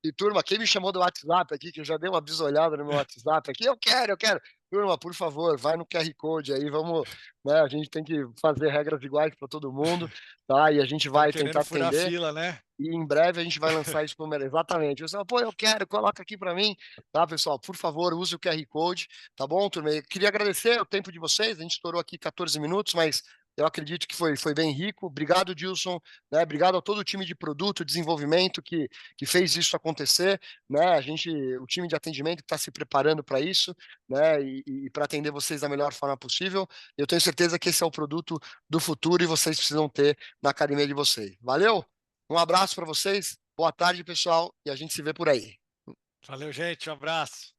E, turma, quem me chamou do WhatsApp aqui, que eu já dei uma bisolhada no meu WhatsApp aqui, eu quero. Turma, por favor, vai no QR Code aí, vamos, né, a gente tem que fazer regras iguais para todo mundo, tá? E a gente Estão vai querendo tentar furar a atender. fila, né? E em breve a gente vai lançar isso para o mercado. Exatamente. Eu falo, pô, eu quero, coloca aqui para mim. Tá, pessoal? Por favor, use o QR Code. Tá bom, turma? Eu queria agradecer o tempo de vocês. A gente estourou aqui 14 minutos, mas eu acredito que foi bem rico. Obrigado, Dilson. Né? Obrigado a todo o time de produto, desenvolvimento que fez isso acontecer. Né? O time de atendimento está se preparando para isso, né? E para atender vocês da melhor forma possível. Eu tenho certeza que esse é o produto do futuro e vocês precisam ter na academia de vocês. Valeu? Um abraço para vocês, boa tarde, pessoal, e a gente se vê por aí. Valeu, gente. Um abraço.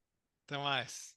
Até mais.